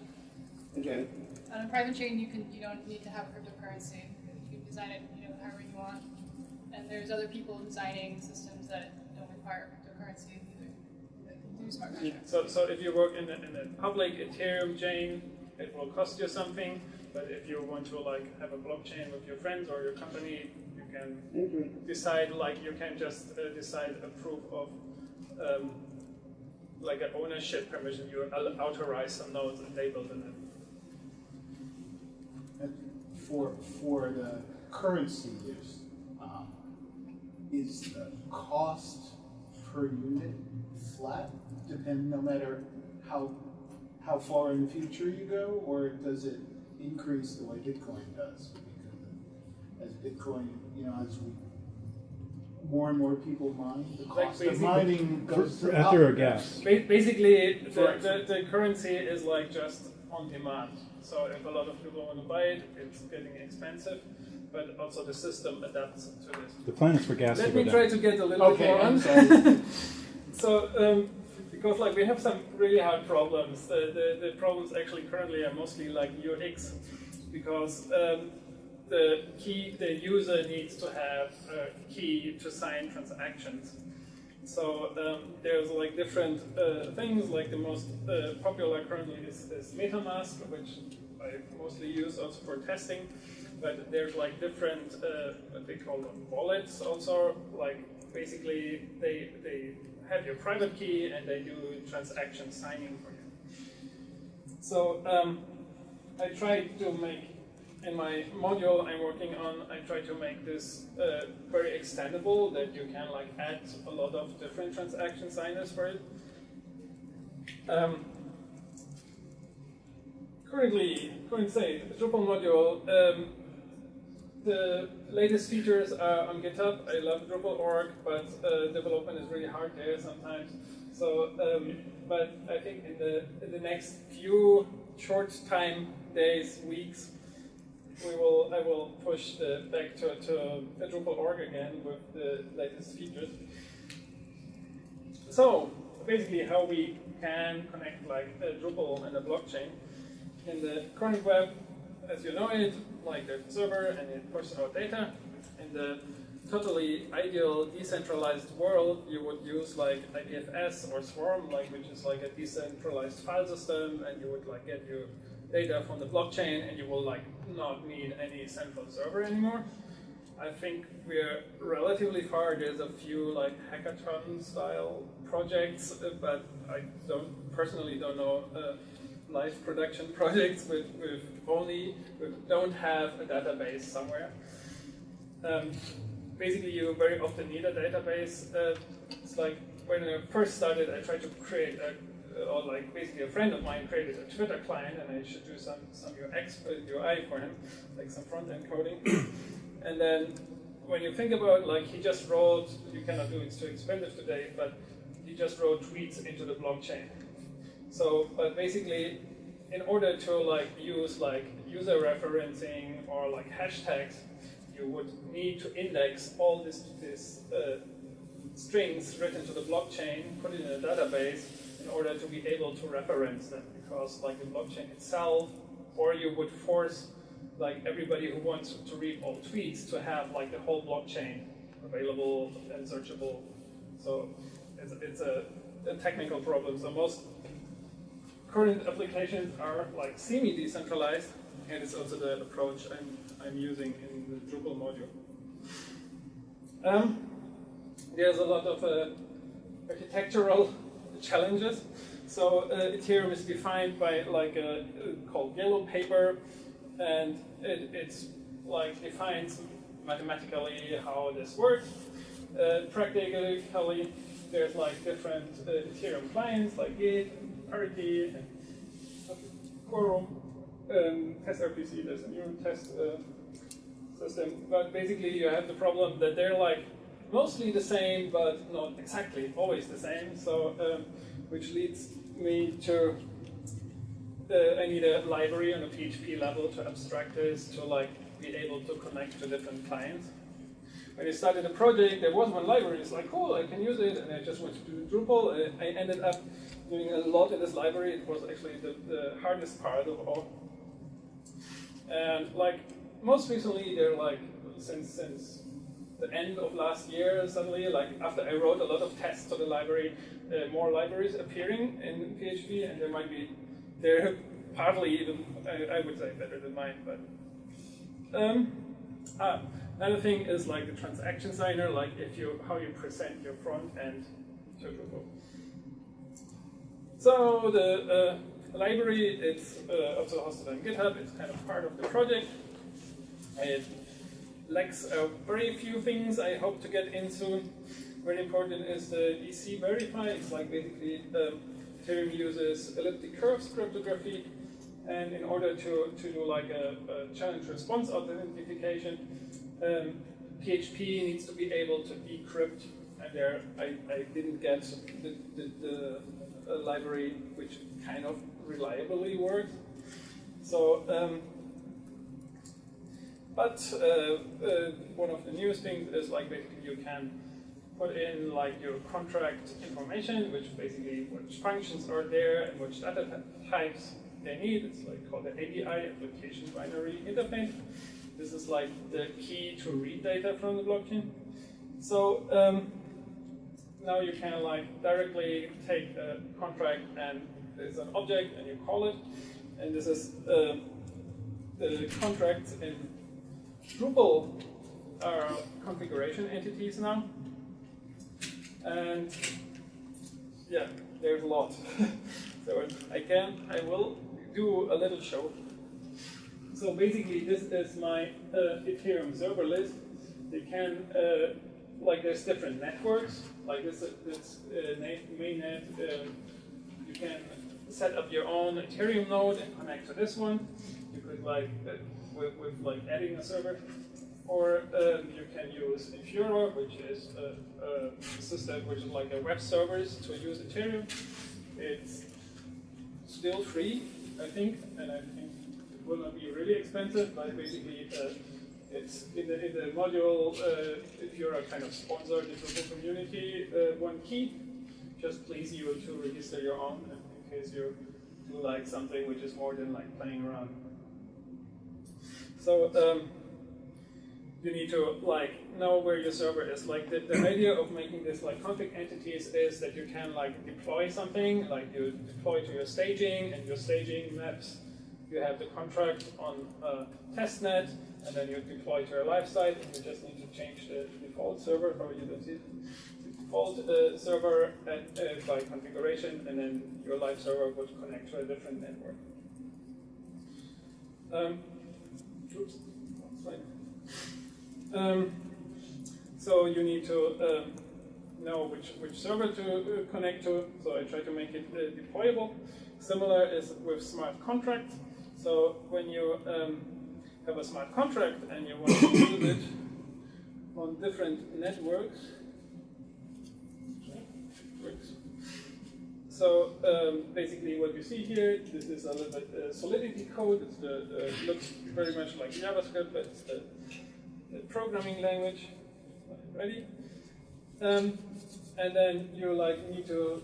Again. On a private chain, you don't need to have cryptocurrency. You can design it, however you want. And there's other people designing systems that don't require cryptocurrency either. That can do smart contracts. So if you work in a public Ethereum chain, it will cost you something. But if you want to like have a blockchain with your friends or your company, you can decide you can just decide a proof of like an ownership permission. You authorize some nodes and label them. And for the currency use, is the cost per unit flat, no matter how far in the future you go, or does it increase the way Bitcoin does? Because as Bitcoin, as more and more people mine, the cost of mining goes up. After or gas? Basically, the currency is like just on demand. So if a lot of people want to buy it, it's getting expensive. But also the system adapts to this. The plan is for gas to Let go me down. try to get a little bit more on. So, because we have some really hard problems. The problems actually currently are mostly like UX, because the user needs to have a key to sign transactions. So there's like different things. Like the most popular currently is MetaMask, which I mostly use also for testing. But there's like different, what they call them, wallets also. Like basically they have your private key and they do transaction signing for you. So I try to make, in my module I'm working on, I try to make this very extendable, that you can like add a lot of different transaction signers for it. Current state, the Drupal module, the latest features are on GitHub. I love Drupal org, but development is really hard there sometimes. So, but I think in the next few short time, days, weeks, I will push back to the Drupal org again with the latest features. So basically, how we can connect like Drupal and a blockchain in the current web. As you know it, like there's a server and it pushes out data. In the totally ideal decentralized world, you would use like IPFS or Swarm, like which is like a decentralized file system, and you would like get your data from the blockchain, and you will like not need any central server anymore. I think we're relatively far. There's a few like hackathon style projects, but I personally don't know live production projects with don't have a database somewhere. Basically, you very often need a database. It's like when I first started, I tried to create or like basically a friend of mine created a Twitter client, and I should do some UX UI for him, like some front end coding. And then when you think about like he just wrote, you cannot do it's too expensive today, but he just wrote tweets into the blockchain. So, but basically, in order to like use like user referencing or like hashtags, you would need to index all these strings written to the blockchain, put it in a database in order to be able to reference them, because like the blockchain itself, or you would force like everybody who wants to read all tweets to have like the whole blockchain available and searchable. So it's a technical problem. So most current applications are like semi-decentralized, and it's also the approach I'm using in the Drupal module. There's a lot of architectural challenges. So Ethereum is defined by like called yellow paper, and it's like defines mathematically how this works. Practically, there's like different Ethereum clients like Git, Parity, and Quorum. TestRPC, there's a new test system, but basically you have the problem that they're like mostly the same, but not exactly always the same. So, which leads me to I need a library on a PHP level to abstract this, to like be able to connect to different clients. When I started the project, there was one library. It's like, cool, I can use it, and I just went to do Drupal. I ended up doing a lot in this library. It was actually the hardest part of all. And like most recently, they're like since the end of last year, suddenly, like after I wrote a lot of tests to the library, more libraries appearing in PHP, and they're partly even I would say better than mine. But another thing is like the transaction signer, like how you present your front end to Drupal. So the library, it's also hosted on GitHub. It's kind of part of the project. It lacks very few things I hope to get into. Very important is the DC verify. It's like basically Ethereum uses elliptic curves cryptography, and in order to do like a challenge response authentication, PHP needs to be able to decrypt. And there I didn't get the library which kind of reliably works. So, but one of the newest things is like basically you can put in like your contract information, which basically which functions are there and which data types they need. It's like called the ABI, Application Binary Interface. This is like the key to read data from the blockchain. So now you can like directly take a contract and it's an object and you call it. And this is the contracts in Drupal are configuration entities now. And yeah, there's a lot. So I will do a little show. So basically this is my Ethereum server list. They can, like there's different networks, like this mainnet, you can set up your own Ethereum node and connect to this one. You could like, with like adding a server. Or you can use Infura, which is a system which is like a web service to use Ethereum. It's still free, I think, and I think it will not be really expensive, but basically it's in the module, Infura kind of sponsored the Drupal community. One key, just please you to register your own in case you do like something which is more than like playing around. So you need to like know where your server is. Like the idea of making this like config entities is that you can like deploy something, like you deploy to your staging, and your staging maps, you have the contract on testnet, and then you deploy to your live site, and you just need to change the default server, or you don't see it, the default server by configuration, and then your live server would connect to a different network. Oops, wrong slide. So you need to know which server to connect to. So I try to make it deployable. Similar is with smart contracts. So when you have a smart contract and you want to use it on different networks, so basically what you see here, this is a little bit Solidity code. It's looks very much like JavaScript, but it's the programming language. Ready? And then you like need to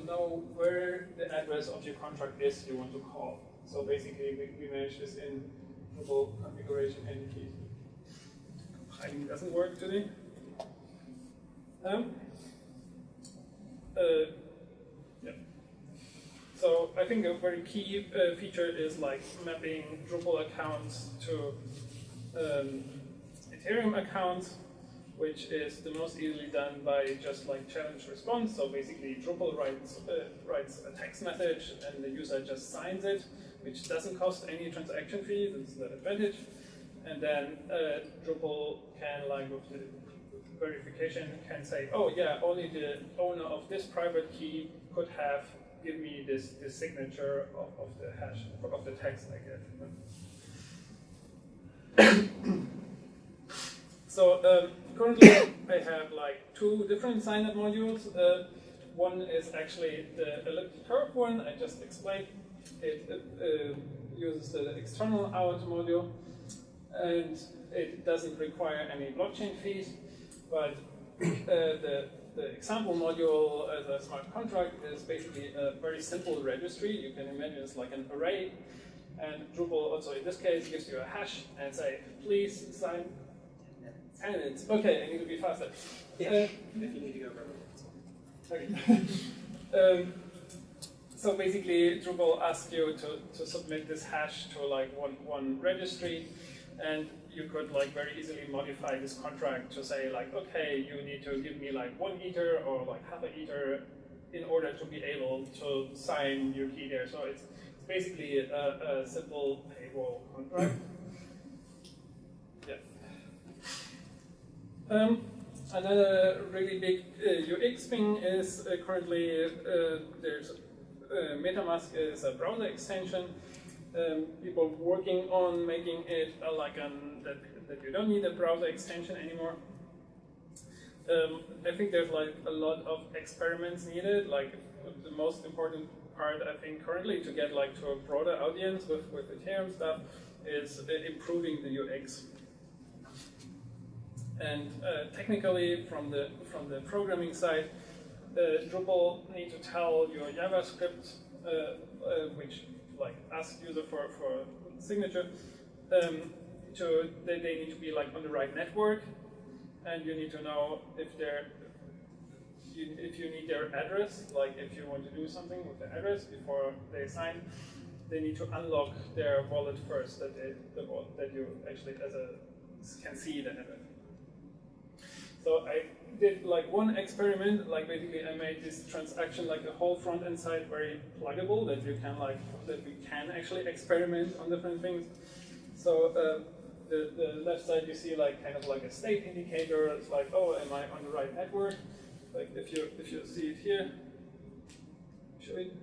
know where the address of your contract is you want to call. So basically we manage this in Drupal configuration entities. Compiling doesn't work today. Yeah. So I think a very key feature is like mapping Drupal accounts to Ethereum accounts, which is the most easily done by just like challenge response. So basically Drupal writes a text message and the user just signs it, which doesn't cost any transaction fee. That's the advantage. And then Drupal can, like with the verification, can say, oh yeah, only the owner of this private key could have give me this signature of the hash of the text I get. So currently I have like 2 different sign-up modules. One is actually the elliptic curve one I just explained. It uses the external out module, and it doesn't require any blockchain fees. But the example module as a smart contract is basically a very simple registry. You can imagine it's like an array, and Drupal also in this case gives you a hash and say, please sign. 10 minutes. Okay, I need to be faster. Yeah. If you need to go over. Okay. So basically, Drupal asks you to submit this hash to like one registry, and you could like very easily modify this contract to say like, okay, you need to give me like 1 ether or like half a ether in order to be able to sign your key there. So it's basically a simple paywall contract. Yeah. Another really big UX thing is currently there's MetaMask is a browser extension. People working on making it like that you don't need a browser extension anymore. I think there's like a lot of experiments needed. Like the most important part I think currently to get like to a broader audience with Ethereum stuff is improving the UX. And technically, from the programming side, Drupal need to tell your JavaScript, which like asks user for signature, they need to be like on the right network, and you need to know if you need their address, like if you want to do something with the address before they sign, they need to unlock their wallet first, that you actually can see the address. So I did like one experiment, like basically I made this transaction, like the whole front end side very pluggable, that we can actually experiment on different things. So the left side you see like kind of like a state indicator. It's like, oh, am I on the right network? Like if you see it here, show it.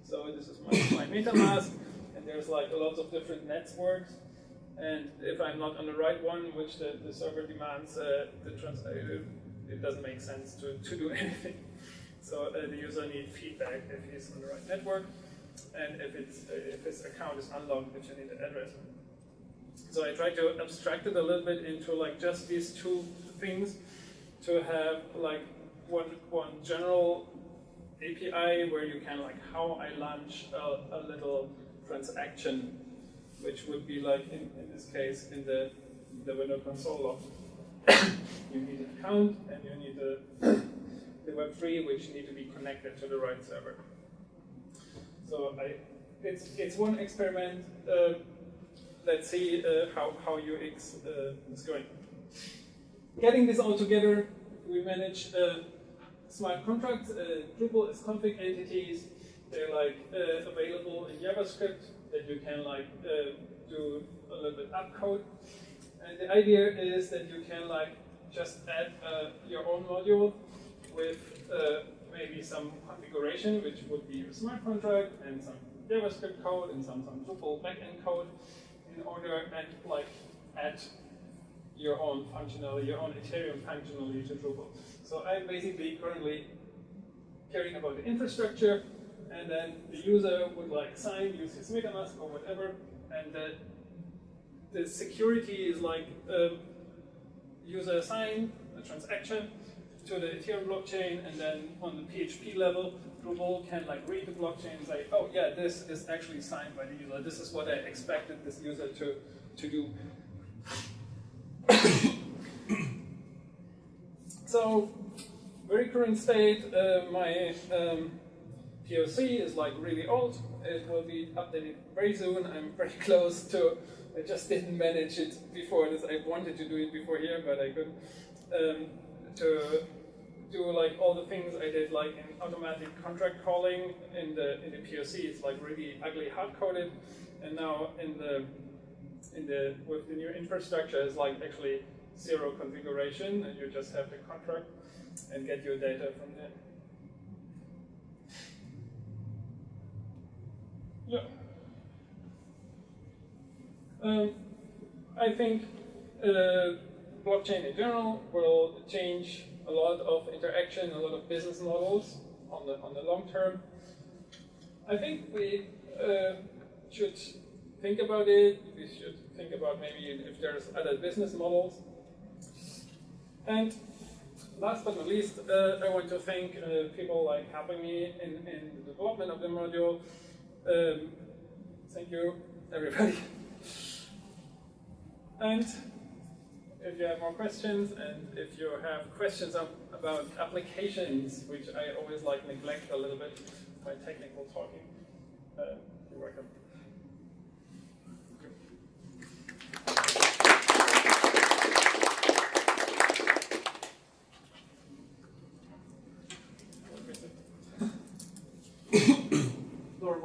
So this is my MetaMask, and there's like lots of different networks. And if I'm not on the right one, which the server demands, it doesn't make sense to do anything. So the user needs feedback if he's on the right network, and if his account is unlocked, if you need the address. So I try to abstract it a little bit into like just these 2 things, to have like one general API where you can like how I launch a little transaction, which would be like in this case in the the window console log. You need an account and you need the Web3, which need to be connected to the right server. So it's one experiment. Let's see how UX is going. Getting this all together, we manage smart contracts. Drupal is config entities. They're like available in JavaScript that you can like do a little bit up code. And the idea is that you can like just add your own module with maybe some configuration, which would be a smart contract and some JavaScript code and some Drupal backend code in order and like add your own functionality, your own Ethereum functionality to Drupal. So I'm basically currently caring about the infrastructure, and then the user would like sign, use his MetaMask or whatever, and the security is like user sign a transaction to the Ethereum blockchain, and then on the PHP level, Drupal can like read the blockchain and say, oh yeah, this is actually signed by the user. This is what I expected this user to do. So, very current state, my POC is like really old. It will be updated very soon. I'm very close to, I just didn't manage it before this. I wanted to do it before here, but I couldn't. To do like all the things I did like in automatic contract calling in the POC. It's like really ugly hard coded, and now with the new infrastructure, it's like actually zero configuration, and you just have the contract and get your data from there. Yeah. I think blockchain in general will change a lot of interaction, a lot of business models on the long term. I think we should think about it. We should think about maybe if there's other business models. And last but not least, I want to thank people like helping me in the development of the module. Thank you, everybody. And if you have more questions, and if you have questions about applications, which I always like neglect a little bit, my technical talking, you're welcome. Lord,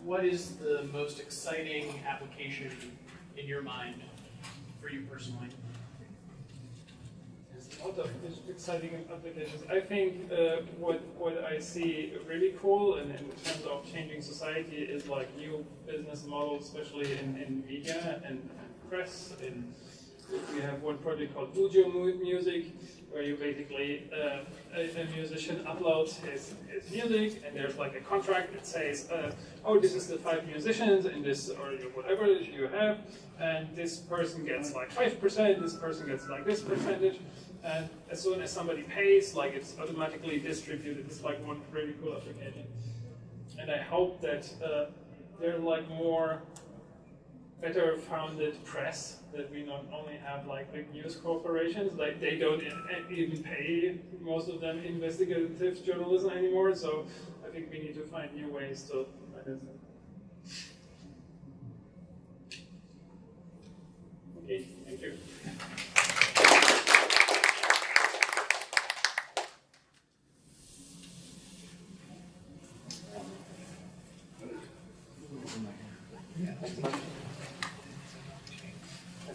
what is the most exciting application in your mind for you personally? There's a lot of exciting applications. I think what I see really cool in terms of changing society is like new business models, especially in media and press. We have one project called Audio Music, where you basically, a musician uploads his music, and there's like a contract that says, oh, this is the 5 musicians in this, or whatever you have, and this person gets like 5%, this person gets like this percentage, and as soon as somebody pays, like it's automatically distributed. It's like one really cool application. And I hope that there are like more better founded press, that we not only have like big news corporations, like they don't even pay most of them investigative journalism anymore, so I think we need to find new ways to finance it. Okay, thank you.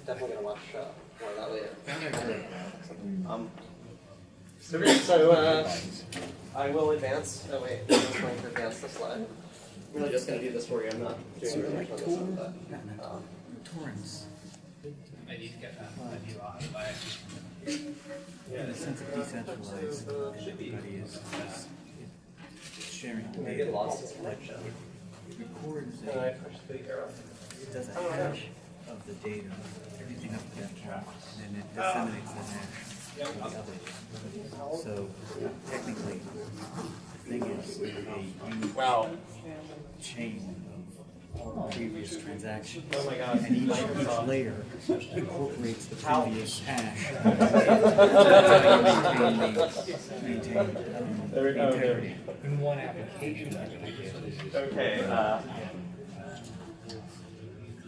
Definitely gonna watch more of that later. So I will advance. Oh wait, I'm just going to advance the slide. I'm really just going to do this for you. I'm not doing research on this one, but torrents. I need to get that view out of my. In a sense of decentralized, everybody is sharing I'm data. get lost in connection. It records And I push the arrow. it does a hash of the data, everything up to that point, and then it disseminates the hash to the others. So technically, the thing is a huge chain of previous transactions. Oh my God. And each Microsoft. layer incorporates the How? previous hash. Maintain There we go. integrity. In one application, Okay.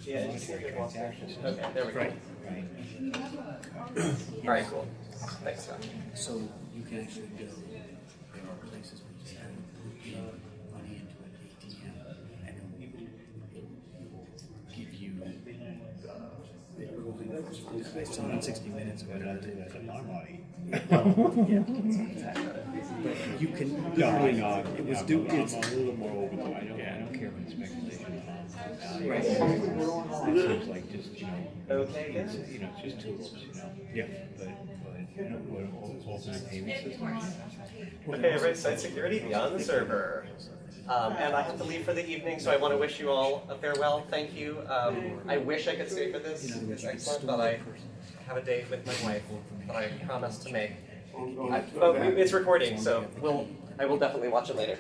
Yeah, it just seems like one section. Okay, there we go. Right. All right, cool. Thanks, Scott. So you can actually go, there are places where you just have to put money into an ATM and it will give you, I saw it in 60 Minutes or whatever. that's a non-money. Yeah. But you can literally, not. it was I'm a little more open to it. I don't care about speculation. Right. It seems like just, Okay, it's just tools, Yeah. But what alternate payment systems? Okay, everybody, site security beyond the server. And I have to leave for the evening, so I want to wish you all a farewell. Thank you. I wish I could stay for this. It's excellent, but I have a date with my wife that I promised to make. It's recording, so I will definitely watch it later.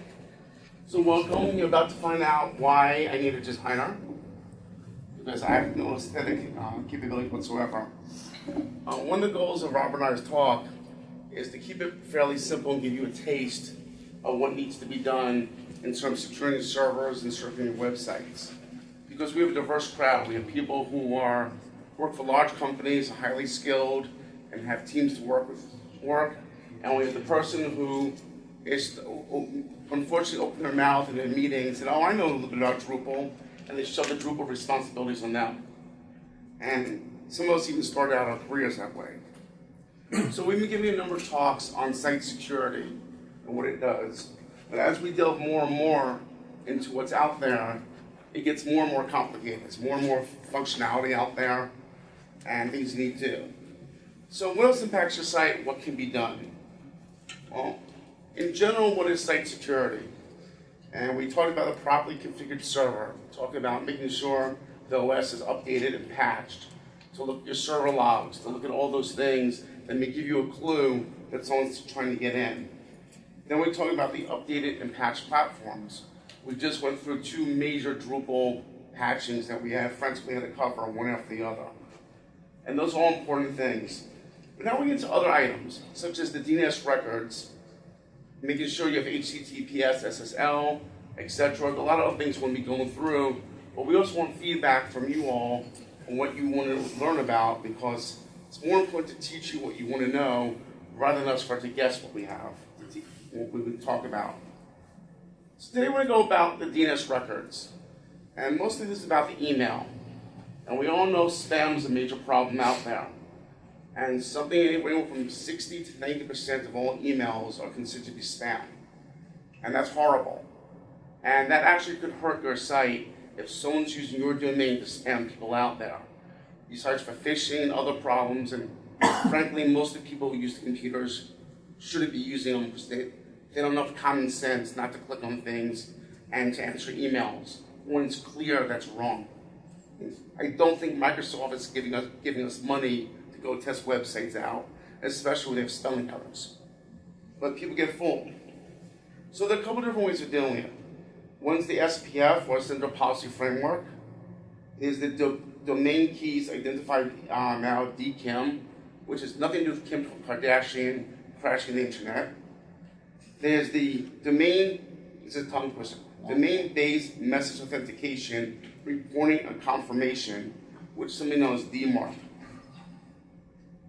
So welcome, you're about to find out why I need a designer, because I have no aesthetic capability whatsoever. One of the goals of Robert and I's talk is to keep it fairly simple and give you a taste of what needs to be done in terms of securing servers and securing websites. Because we have a diverse crowd, we have people who work for large companies, are highly skilled, and have teams to work, and we have the person who is unfortunately open their mouth in a meeting and said, oh, I know a little bit about Drupal, and they shove the Drupal responsibilities on them. And some of us even started out our careers that way. So we've been giving a number of talks on site security and what it does. But as we delve more and more into what's out there, it gets more and more complicated. There's more and more functionality out there, and things you need to do. So what else impacts your site? What can be done? Well, in general, what is site security? And we talked about a properly configured server. We talked about making sure the OS is updated and patched, to look at your server logs, to look at all those things that may give you a clue that someone's trying to get in. Then we talked about the updated and patched platforms. We just went through 2 major Drupal patchings that we had frantically had to cover one after the other. And those are all important things. But now we get to other items, such as the DNS records, making sure you have HTTPS, SSL, etc. A lot of other things we'll be going through, but we also want feedback from you all on what you want to learn about, because it's more important to teach you what you want to know rather than us try to guess what we have, what we would talk about. So today we're going to go about the DNS records, and mostly this is about the email. And we all know spam is a major problem out there. And something anywhere from 60 to 90% of all emails are considered to be spam. And that's horrible. And that actually could hurt your site if someone's using your domain to spam people out there. Besides for phishing and other problems, and frankly, most of the people who use the computers shouldn't be using them because they don't have enough common sense not to click on things and to answer emails when it's clear that's wrong. I don't think Microsoft is giving us money to go test websites out, especially when they have spelling errors. But people get fooled. So there are a couple different ways of doing it. One's the SPF, or Central Policy Framework. Is the domain keys identified now DKIM, which has nothing to do with Kim Kardashian crashing the internet. There's the domain, this is a tongue twister, domain-based message authentication, reporting and confirmation, which is something known as DMARC.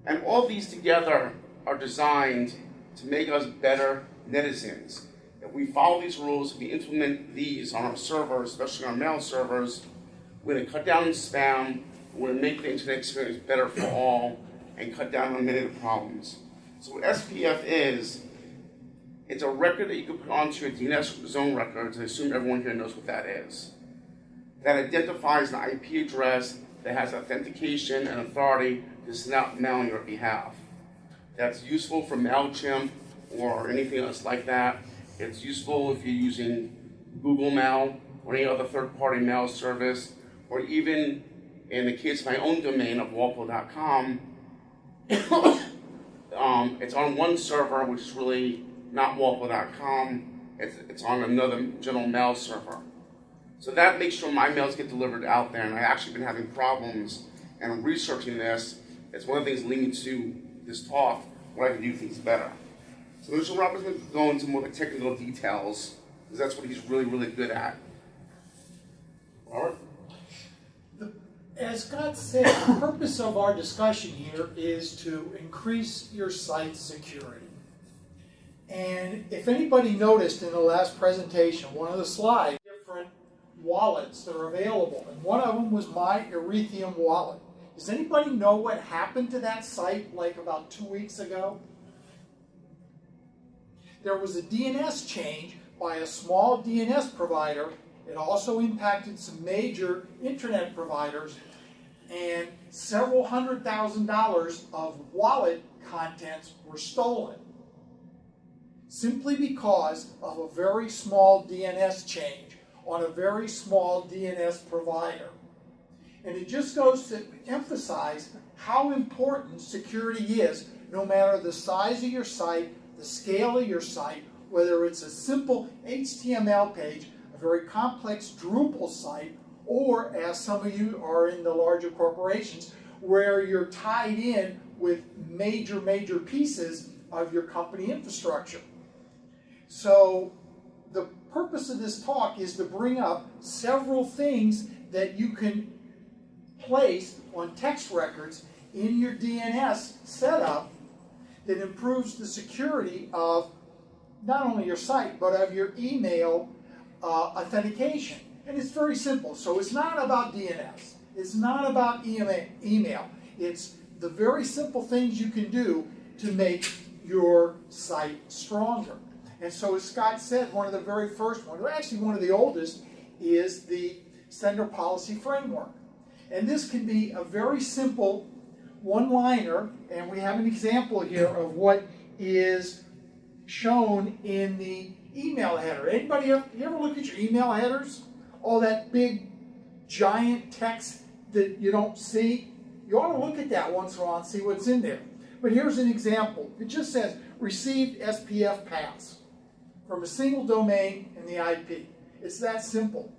And all these together are designed to make us better netizens. If we follow these rules, if we implement these on our servers, especially our mail servers, we're going to cut down on spam, we're going to make the internet experience better for all, and cut down on many of the problems. So what SPF is, it's a record that you can put onto your DNS zone records. I assume everyone here knows what that is. That identifies an IP address that has authentication and authority to send out mail on your behalf. That's useful for MailChimp or anything else like that. It's useful if you're using Google Mail or any other third-party mail service, or even in the case of my own domain of walpole.com, it's on one server, which is really not walpole.com. It's on another general mail server. So that makes sure my mails get delivered out there, and I've actually been having problems and researching this. It's one of the things leading to this talk, where I can do things better. So Mr. Roberts going to go into more of the technical details, because that's what he's really, really good at. Robert? As Scott said, the purpose of our discussion here is to increase your site's security. And if anybody noticed in the last presentation, one of the slides, different wallets that are available, and one of them was my Ethereum wallet. Does anybody know what happened to that site like about 2 weeks ago? There was a DNS change by a small DNS provider. It also impacted some major internet providers, and several $100,000 of wallet contents were stolen simply because of a very small DNS change on a very small DNS provider. And it just goes to emphasize how important security is, no matter the size of your site, the scale of your site, whether it's a simple HTML page, a very complex Drupal site, or as some of you are in the larger corporations, where you're tied in with major pieces of your company infrastructure. So the purpose of this talk is to bring up several things that you can place on text records in your DNS setup that improves the security of not only your site, but of your email authentication. And it's very simple. So it's not about DNS. It's not about email. It's the very simple things you can do to make your site stronger. And so as Scott said, one of the very first ones, actually one of the oldest, is the Sender Policy Framework. And this can be a very simple one-liner, and we have an example here of what is shown in the email header. Anybody you ever look at your email headers? All that big, giant text that you don't see? You ought to look at that once in a while and see what's in there. But here's an example. It just says, received SPF pass from a single domain in the IP. It's that simple.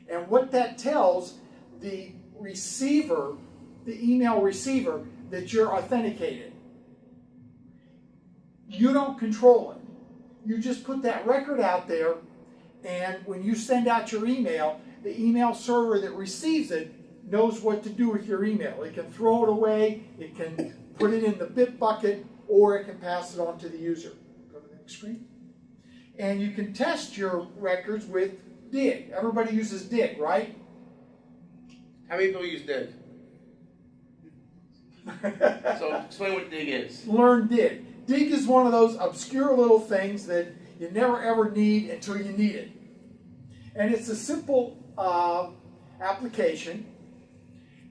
And what that tells the receiver, the email receiver, that you're authenticated. You don't control it. You just put that record out there, and when you send out your email, the email server that receives it knows what to do with your email. It can throw it away, it can put it in the bit bucket, or it can pass it on to the user. Go to the next screen. And you can test your records with Dig. Everybody uses Dig, right? How many people use Dig? So explain what Dig is. Learn Dig. Dig is one of those obscure little things that you never ever need until you need it. And it's a simple application,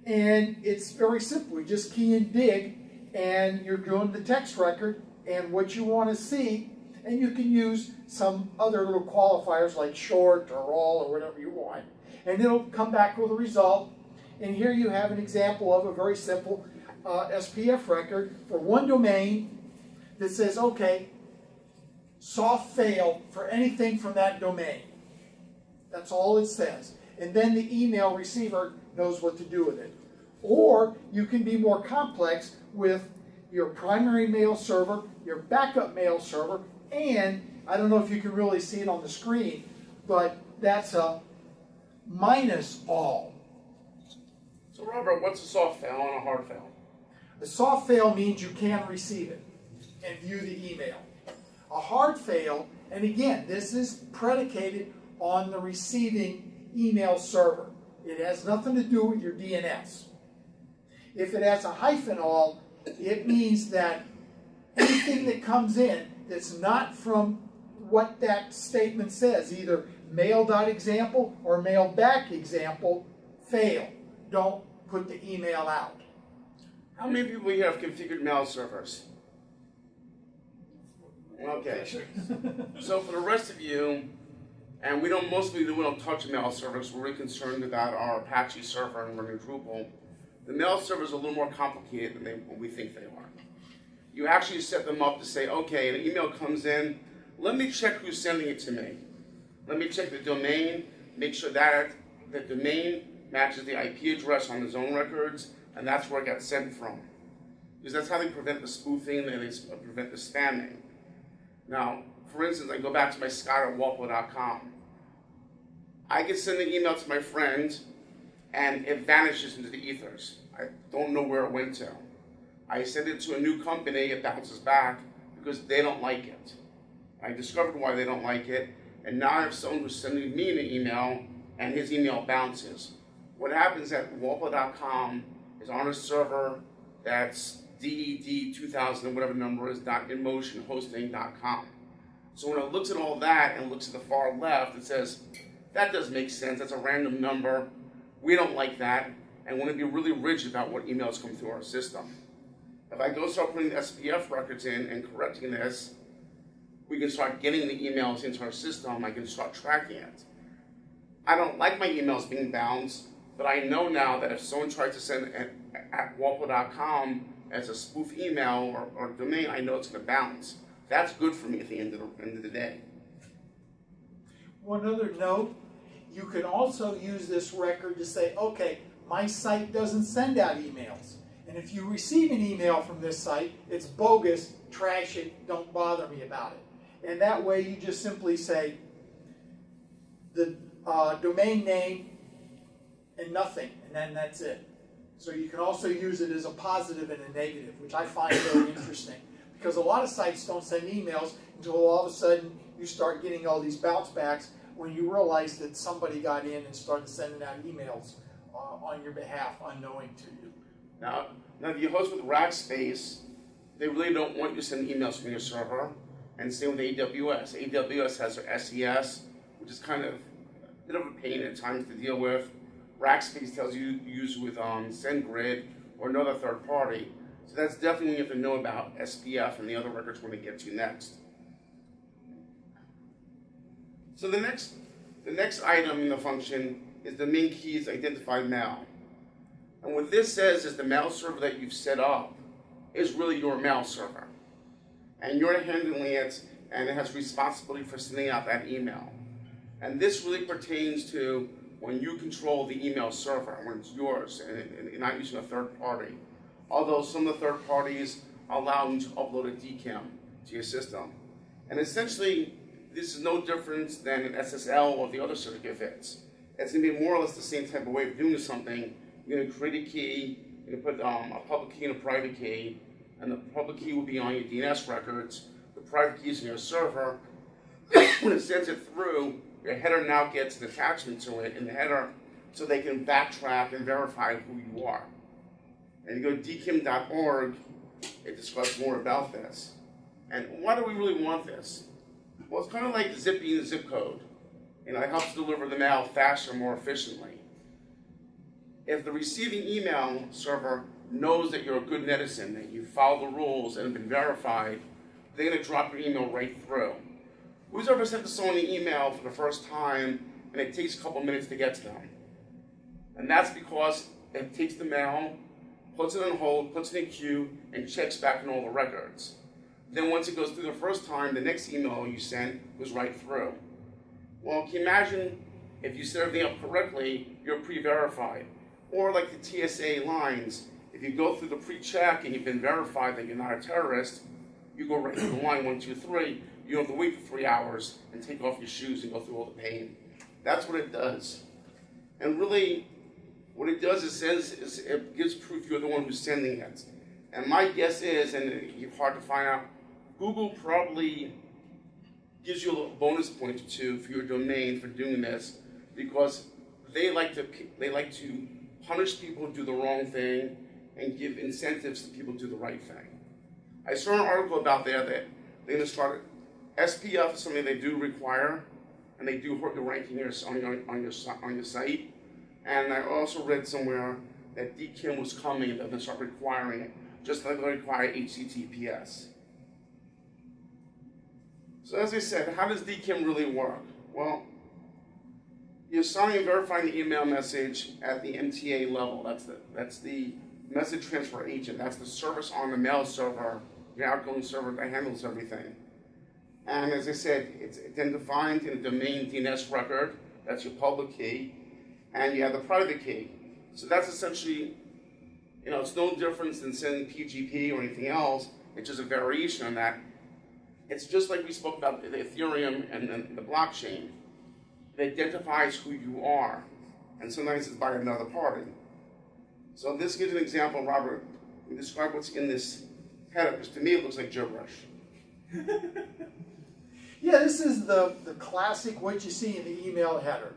and it's very simple. You just key in Dig, and you're doing the text record and what you want to see, and you can use some other little qualifiers like short or all or whatever you want, and it'll come back with a result. And here you have an example of a very simple SPF record for one domain that says, okay, soft fail for anything from that domain. That's all it says. And then the email receiver knows what to do with it. Or you can be more complex with your primary mail server, your backup mail server, and I don't know if you can really see it on the screen, but that's a minus all. So Robert, what's a soft fail and a hard fail? A soft fail means you can't receive it and view the email. A hard fail, and again, this is predicated on the receiving email server. It has nothing to do with your DNS. If it has a hyphen all, it means that anything that comes in that's not from what that statement says, either mail.example or mailback.example, fail. Don't put the email out. How many people here have configured mail servers? Okay. So for the rest of you, and we don't touch mail servers. We're really concerned about our Apache server and running Drupal. The mail servers are a little more complicated than we think they are. You actually set them up to say, okay, an email comes in. Let me check who's sending it to me. Let me check the domain. make sure that the domain matches the IP address on the zone records, and that's where it got sent from. Because that's how they prevent the spoofing and they prevent the spamming. Now, for instance, I go back to my Scott@walpole.com. I can send an email to my friend, and it vanishes into the ethers. I don't know where it went to. I send it to a new company, it bounces back because they don't like it. I discovered why they don't like it, and now I have someone who's sending me an email, and his email bounces. What happens at walpole.com is on a server that's DED2000, whatever the number is, .inmotionhosting.com. So when it looks at all that and looks at the far left, it says, that doesn't make sense, that's a random number, we don't like that, and want to be really rigid about what emails come through our system. If I go start putting the SPF records in and correcting this, we can start getting the emails into our system, I can start tracking it. I don't like my emails being bounced, but I know now that if someone tries to send at walpole.com as a spoof email or domain, I know it's going to bounce. That's good for me at the end of the day. One other note, you can also use this record to say, okay, my site doesn't send out emails. And if you receive an email from this site, it's bogus, trash it, don't bother me about it. And that way you just simply say the domain name and nothing, and then that's it. So you can also use it as a positive and a negative, which I find very interesting. Because a lot of sites don't send emails until all of a sudden you start getting all these bounce backs when you realize that somebody got in and started sending out emails on your behalf unknowing to you. Now if you host with Rackspace, they really don't want you to send emails from your server. And same with AWS. AWS has their SES, which is kind of a bit of a pain at times to deal with. Rackspace tells you to use with SendGrid or another third party. So that's definitely what you have to know about SPF and the other records we're going to get to next. So the next item in the function is the main keys identify mail. And what this says is the mail server that you've set up is really your mail server. And you're handling it, and it has responsibility for sending out that email. And this really pertains to when you control the email server, when it's yours, and you're not using a third party. Although some of the third parties allow you to upload a DKIM to your system. And essentially, this is no different than an SSL or the other certificates. It's going to be more or less the same type of way of doing something. You're going to create a key, you're going to put a public key and a private key, and the public key will be on your DNS records, the private key is in your server. When it sends it through, your header now gets an attachment to it in the header so they can backtrack and verify who you are. And you go to dkim.org, it describes more about this. And why do we really want this? Well, it's kind of like zipping the zip code. It helps deliver the mail faster, more efficiently. If the receiving email server knows that you're a good netizen, that you follow the rules and have been verified, they're going to drop your email right through. Who's ever sent to someone an email for the first time and it takes a couple minutes to get to them? And that's because it takes the mail, puts it on hold, puts it in queue, and checks back on all the records. Then once it goes through the first time, the next email you sent goes right through. Well, can you imagine if you set everything up correctly, you're pre-verified. Or like the TSA lines, if you go through the pre-check and you've been verified that you're not a terrorist, you go right through the line 1, 2, 3. You don't have to wait for 3 hours and take off your shoes and go through all the pain. That's what it does. And really, what it does is it gives proof you're the one who's sending it. And my guess is, and it's hard to find out, Google probably gives you a little bonus point or two for your domain for doing this, because they like to punish people who do the wrong thing and give incentives to people who do the right thing. I saw an article about there that they're going to start SPF is something they do require, and they do hurt the ranking on your site. And I also read somewhere that DKIM was coming and they're going to start requiring it, just like they require HTTPS. So as I said, how does DKIM really work? Well, you're signing and verifying the email message at the MTA level. That's the message transfer agent. That's the service on the mail server, your outgoing server that handles everything. And as I said, it's then defined in a domain DNS record that's your public key, and you have the private key. So that's essentially, it's no difference than sending PGP or anything else. It's just a variation on that. It's just like we spoke about the Ethereum and the blockchain. It identifies who you are, and sometimes it's by another party. So this gives an example, Robert. You describe what's in this header, because to me it looks like gibberish. Yeah, this is the classic what you see in the email header.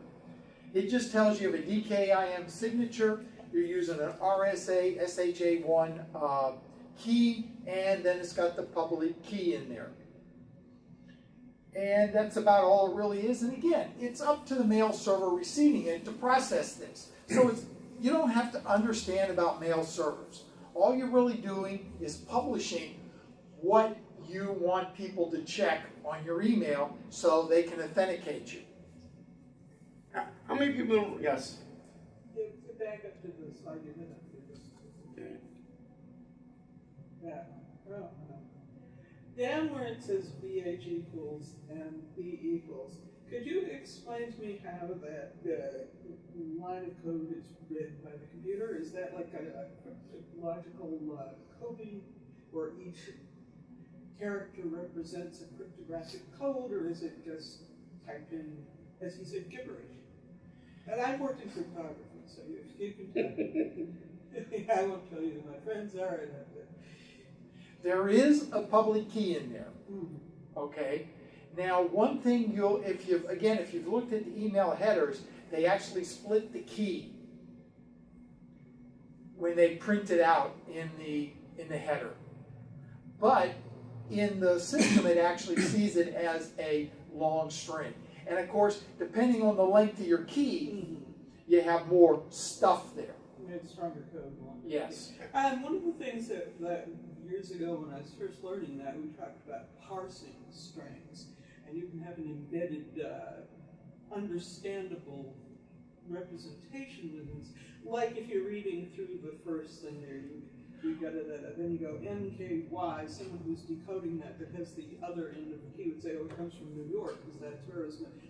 It just tells you have a DKIM signature, you're using an RSA SHA-1 key, and then it's got the public key in there. And that's about all it really is. And again, it's up to the mail server receiving it to process this. So you don't have to understand about mail servers. All you're really doing is publishing what you want people to check on your email so they can authenticate you. How many people, yes? Yeah, to back up to the slide you had up there. Okay. Yeah. Well, down where it says VH equals and B equals, could you explain to me how that line of code is written by the computer? Is that like a cryptological coding where each character represents a cryptographic code, or is it just typed in, as he said, gibberish? And I've worked in cryptography, so if you can tell me, I won't tell you who my friends are. There is a public key in there. Okay. Now, one thing if you've looked at the email headers, they actually split the key when they print it out in the header. But in the system, it actually sees it as a long string. And of course, depending on the length of your key, you have more stuff there. It's stronger code. Yes. One of the things that years ago when I was first learning that, we talked about parsing strings. And you can have an embedded, understandable representation within, like if you're reading through the first thing there, you got it, then you go NKY, someone who's decoding that has the other end of the key would say, oh, it comes from New York, because that's where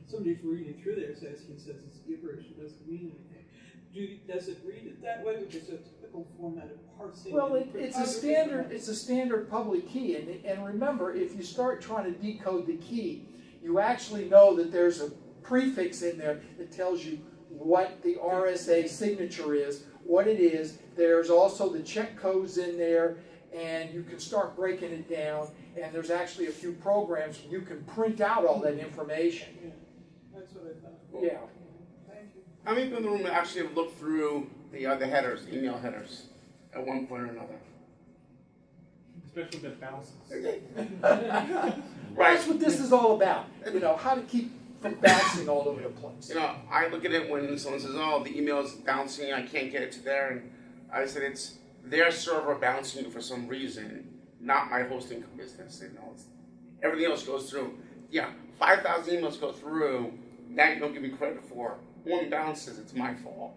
somebody's reading through there he says it's gibberish, it doesn't mean anything. Does it read it that way, which is a typical format of parsing? Well, it's a standard public key, and remember, if you start trying to decode the key, you actually know that there's a prefix in there that tells you what the RSA signature is, what it is. There's also the check codes in there, and you can start breaking it down, and there's actually a few programs where you can print out all that information. Yeah, that's what I thought. Yeah. Thank you. How many people in the room actually have looked through the headers, email headers, at one point or another? Especially the bounces. Right. That's what this is all about. How to keep from bouncing all over the place. I look at it when someone says, oh, the email is bouncing, I can't get it to there, and I said it's their server bouncing for some reason, not my hosting business. Everything else goes through. Yeah, 5,000 emails go through, that you don't give me credit for. One bounces, it's my fault.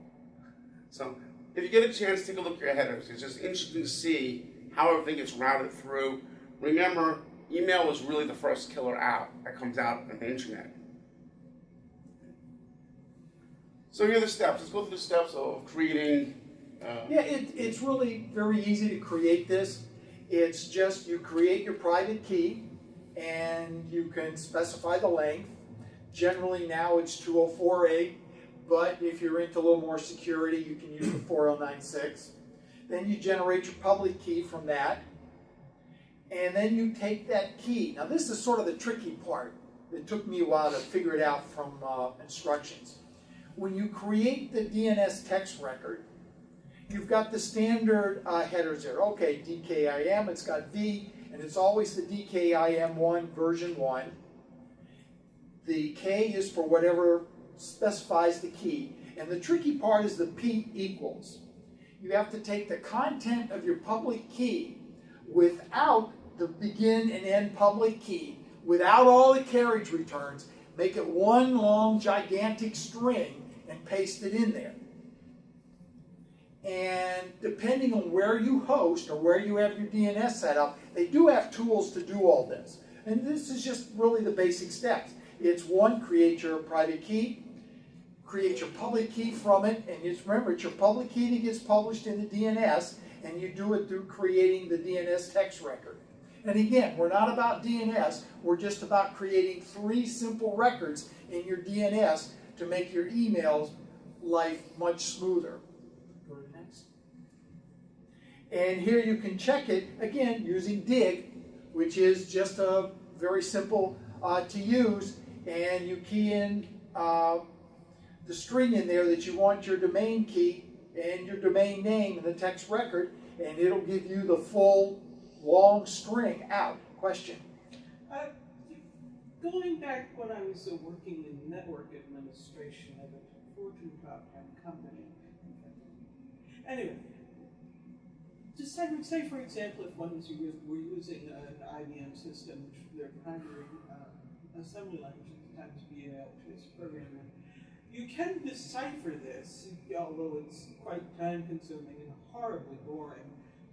So if you get a chance, take a look at your headers. It's just interesting to see how everything gets routed through. Remember, email was really the first killer app that comes out on the internet. So here are the steps. Let's go through the steps of creating. It's really very easy to create this. It's just you create your private key, and you can specify the length. Generally now it's 2048, but if you're into a little more security, you can use the 4096. Then you generate your public key from that, and then you take that key. Now this is sort of the tricky part. It took me a while to figure it out from instructions. When you create the DNS text record, you've got the standard headers there. Okay, DKIM, it's got V, and it's always the DKIM1 version 1. The K is for whatever specifies the key. And the tricky part is the P equals. You have to take the content of your public key without the begin and end public key, without all the carriage returns, make it one long gigantic string and paste it in there. And depending on where you host or where you have your DNS set up, they do have tools to do all this. And this is just really the basic steps. It's one, create your private key. create your public key from it, and just remember, it's your public key that gets published in the DNS, and you do it through creating the DNS text record. And again, we're not about DNS, we're just about creating 3 simple records in your DNS to make your emails life much smoother. Go to the next. And here you can check it, again, using dig, which is just a very simple to use, and you key in the string in there that you want your domain key and your domain name in the text record, and it'll give you the full long string out. Question? Going back when I was working in network administration at a Fortune top 10 company. Anyway, just say for example, if one were using an IBM system, which their primary assembly language at the time was BAL, which is programming, you can decipher this, although it's quite time consuming and horribly boring,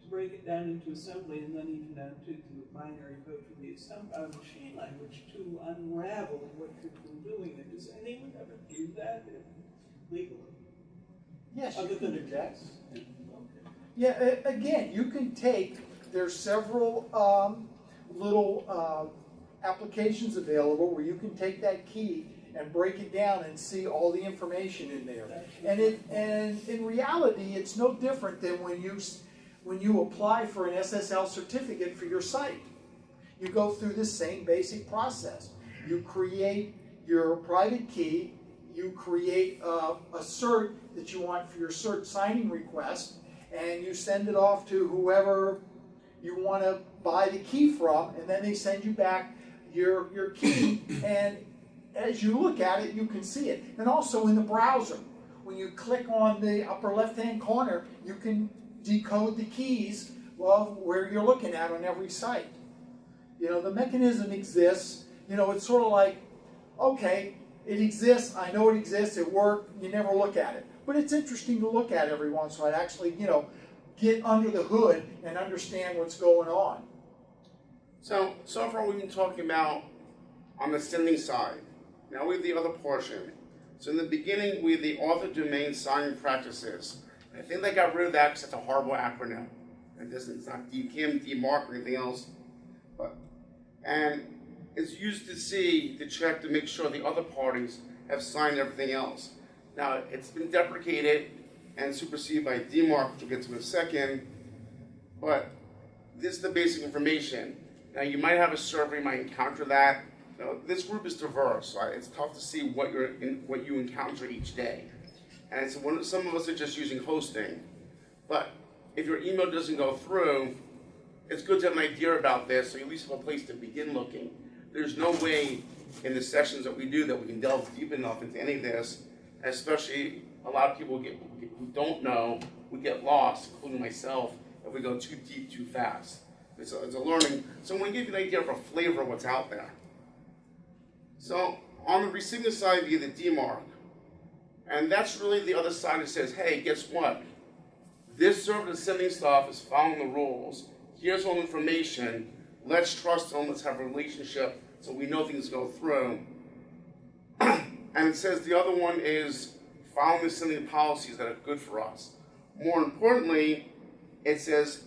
to break it down into assembly and then even down to the binary code for the machine language to unravel what you're doing. Does anyone ever do that legally? Yes. Other than a text? Yeah, again, you can take, there's several little applications available where you can take that key and break it down and see all the information in there. And in reality, it's no different than when you apply for an SSL certificate for your site. You go through the same basic process. You create your private key, you create a cert that you want for your cert signing request, and you send it off to whoever you want to buy the key from, and then they send you back your key, and as you look at it, you can see it. And also in the browser, when you click on the upper left-hand corner, you can decode the keys of where you're looking at on every site. You know, the mechanism exists. You know, it's sort of like, okay, it exists, I know it exists, it worked, you never look at it. But it's interesting to look at every once in a while, actually, you know, get under the hood and understand what's going on. So far we've been talking about on the sending side. Now we have the other portion. So in the beginning, we have the author domain signing practices. I think they got rid of that because it's a horrible acronym. It's not DKIM, DMARC, or anything else. And it's used to check to make sure the other parties have signed everything else. Now, it's been deprecated and superseded by DMARC, which we'll get to in a second, but this is the basic information. Now, you might have a server, you might encounter that. Now, this group is diverse, right? It's tough to see what you encounter each day. And some of us are just using hosting, but if your email doesn't go through, it's good to have an idea about this, so you at least have a place to begin looking. There's no way in the sessions that we do that we can delve deep enough into any of this, especially a lot of people who don't know, we get lost, including myself, if we go too deep too fast. It's a learning. So I'm going to give you an idea of a flavor of what's out there. So on the receiving side, via the DMARC, and that's really the other side that says, hey, guess what? This server that's sending stuff is following the rules. Here's all the information. Let's trust them. Let's have a relationship so we know things go through. And it says the other one is following the sending policies that are good for us. More importantly, it says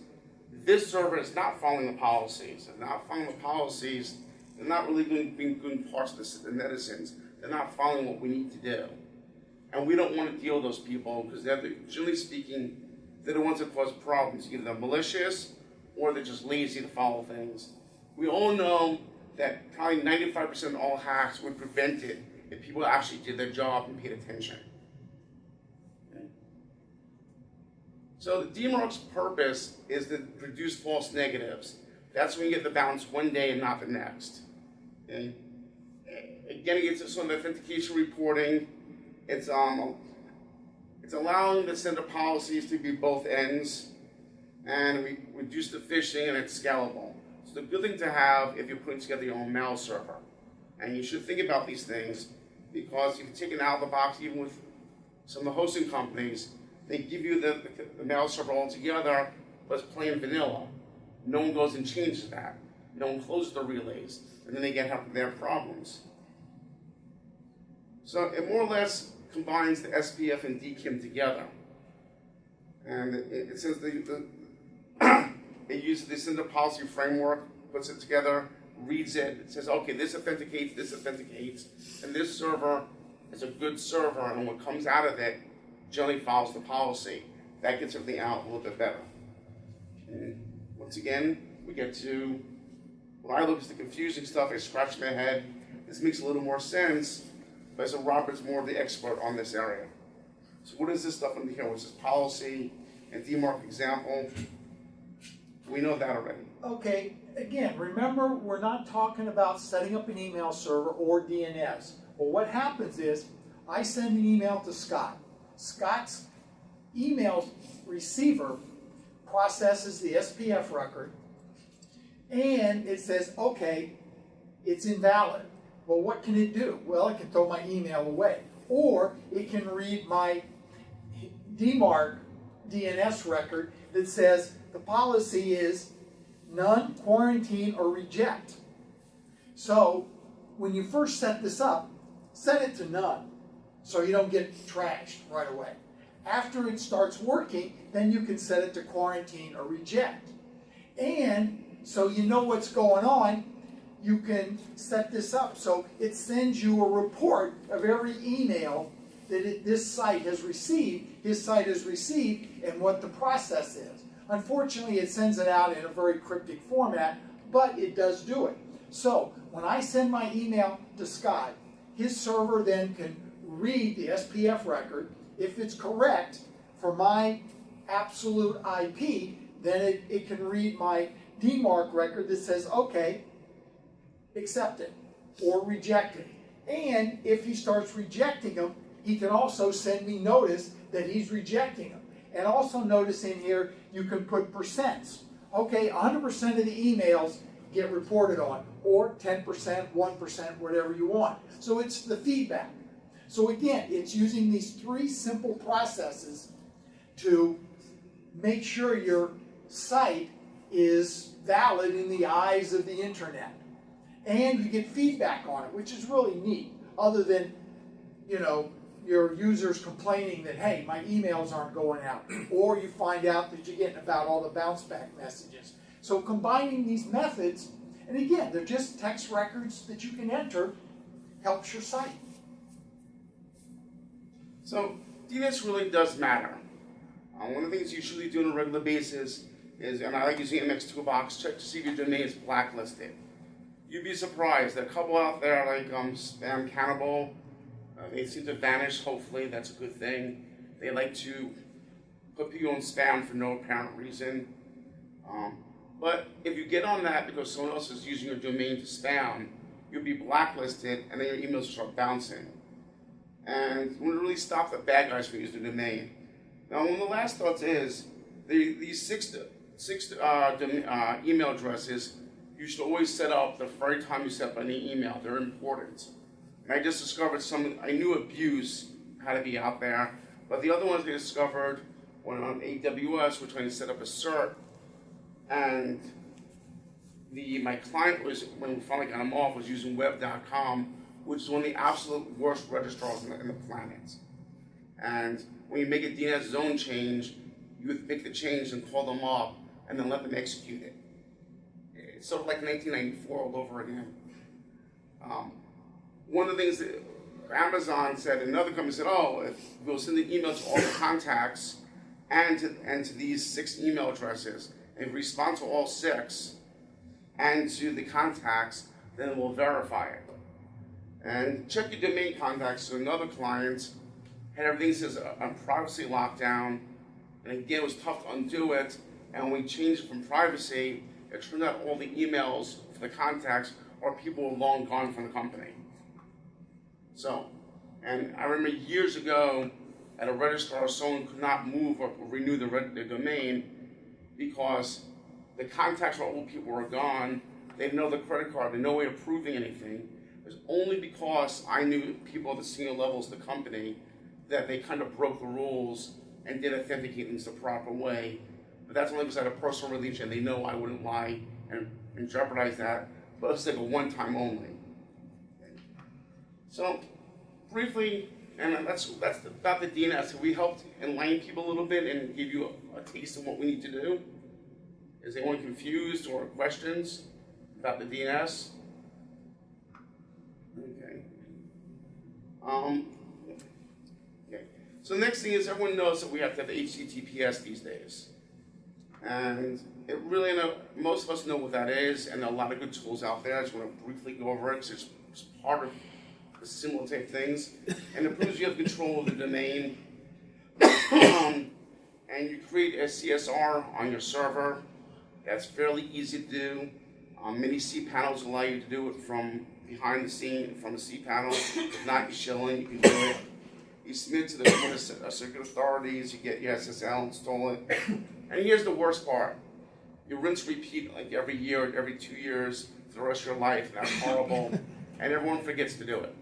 this server is not following the policies. They're not following the policies. They're not really being good parts of the netizens. They're not following what we need to do. And we don't want to deal with those people because generally speaking, they're the ones that cause problems. Either they're malicious or they're just lazy to follow things. We all know that probably 95% of all hacks were prevented if people actually did their job and paid attention. Okay. So the DMARC's purpose is to produce false negatives. That's when you get the bounce one day and not the next. Okay. Again, it gets to some authentication reporting. It's allowing the sender policies to be both ends, and we reduce the phishing, and it's scalable. It's a good thing to have if you're putting together your own mail server. And you should think about these things because if you take it out of the box, even with some of the hosting companies, they give you the mail server altogether, but it's plain vanilla. No one goes and changes that. No one closes the relays, and then they get their problems. So it more or less combines the SPF and DKIM together. And it says it uses the Cinder policy framework, puts it together, reads it, it says, okay, this authenticates, and this server is a good server, and what comes out of it generally follows the policy. That gets everything out a little bit better. And once again, we get to, when I look at the confusing stuff, I scratch my head. This makes a little more sense, but so Robert's more of the expert on this area. So what is this stuff in here? What's this policy and DMARC example? We know that already. Okay, again, remember, we're not talking about setting up an email server or DNS. Well, what happens is, I send an email to Scott. Scott's email receiver processes the SPF record, and it says, okay, it's invalid. Well, what can it do? Well, it can throw my email away. Or it can read my DMARC DNS record that says the policy is none, quarantine, or reject. So when you first set this up, set it to none so you don't get trashed right away. After it starts working, then you can set it to quarantine or reject. And so you know what's going on, you can set this up so it sends you a report of every email that this site has received, his site has received, and what the process is. Unfortunately, it sends it out in a very cryptic format, but it does do it. So when I send my email to Scott, his server then can read the SPF record. If it's correct for my absolute IP, then it can read my DMARC record that says, okay, accept it or reject it. And if he starts rejecting them, he can also send me notice that he's rejecting them. And also notice in here, you can put percents. Okay, 100% of the emails get reported on, or 10%, 1%, whatever you want. So it's the feedback. So again, it's using these three simple processes to make sure your site is valid in the eyes of the internet. And you get feedback on it, which is really neat, other than, you know, your users complaining that, hey, my emails aren't going out, or you find out that you're getting about all the bounce back messages. So combining these methods, and again, they're just text records that you can enter, helps your site. So DNS really does matter. One of the things you should do on a regular basis is, and I like using MX Toolbox, check to see if your domain is blacklisted. You'd be surprised. There are a couple out there like Spam Cannibal. They seem to vanish, hopefully, that's a good thing. They like to put people in spam for no apparent reason. But if you get on that because someone else is using your domain to spam, you'll be blacklisted and then your emails will start bouncing. And we really stop the bad guys from using the domain. Now, one of the last thoughts is, these six email addresses, you should always set up the very time you set up any email. They're important. And I just discovered I knew abuse had to be out there, but the other ones I discovered when on AWS, we're trying to set up a cert, and my client was, when we finally got him off, was using web.com, which is one of the absolute worst registrars in the planet. And when you make a DNS zone change, you would make the change and call them up and then let them execute it. It's sort of like 1994 all over again. One of the things that Amazon said, another company said, oh, if we'll send the email to all the contacts and to these 6 email addresses, and respond to all 6 and to the contacts, then we'll verify it. And check your domain contacts. So another client had everything says on privacy lockdown, and again, it was tough to undo it. And when we changed it from privacy, it turned out all the emails for the contacts or people were long gone from the company. So, and I remember years ago at a registrar, someone could not move or renew the domain because the contacts for old people were gone. They didn't know the credit card, they had no way of proving anything. It was only because I knew people at the senior levels of the company that they kind of broke the rules and did authenticate things the proper way. But that's only because I had a personal relation. They know I wouldn't lie and jeopardize that, but it's like a one-time only. So, briefly, And that's about the DNS. We helped enlighten people a little bit and give you a taste of what we need to do. Is anyone confused or questions about the DNS? Okay. Okay. So the next thing is everyone knows that we have to have HTTPS these days. And it really, most of us know what that is, and there are a lot of good tools out there. I just want to briefly go over it because it's part of the similar type things. And it proves you have control of the domain. And you create a CSR on your server. That's fairly easy to do. Many cPanels allow you to do it from behind the scene, from a cPanel. If not, you shell in, you can do it. You submit to the circuit authorities, you get your SSL, install it. And here's the worst part. You rinse, repeat like every year or every 2 years for the rest of your life, and that's horrible. And everyone forgets to do it.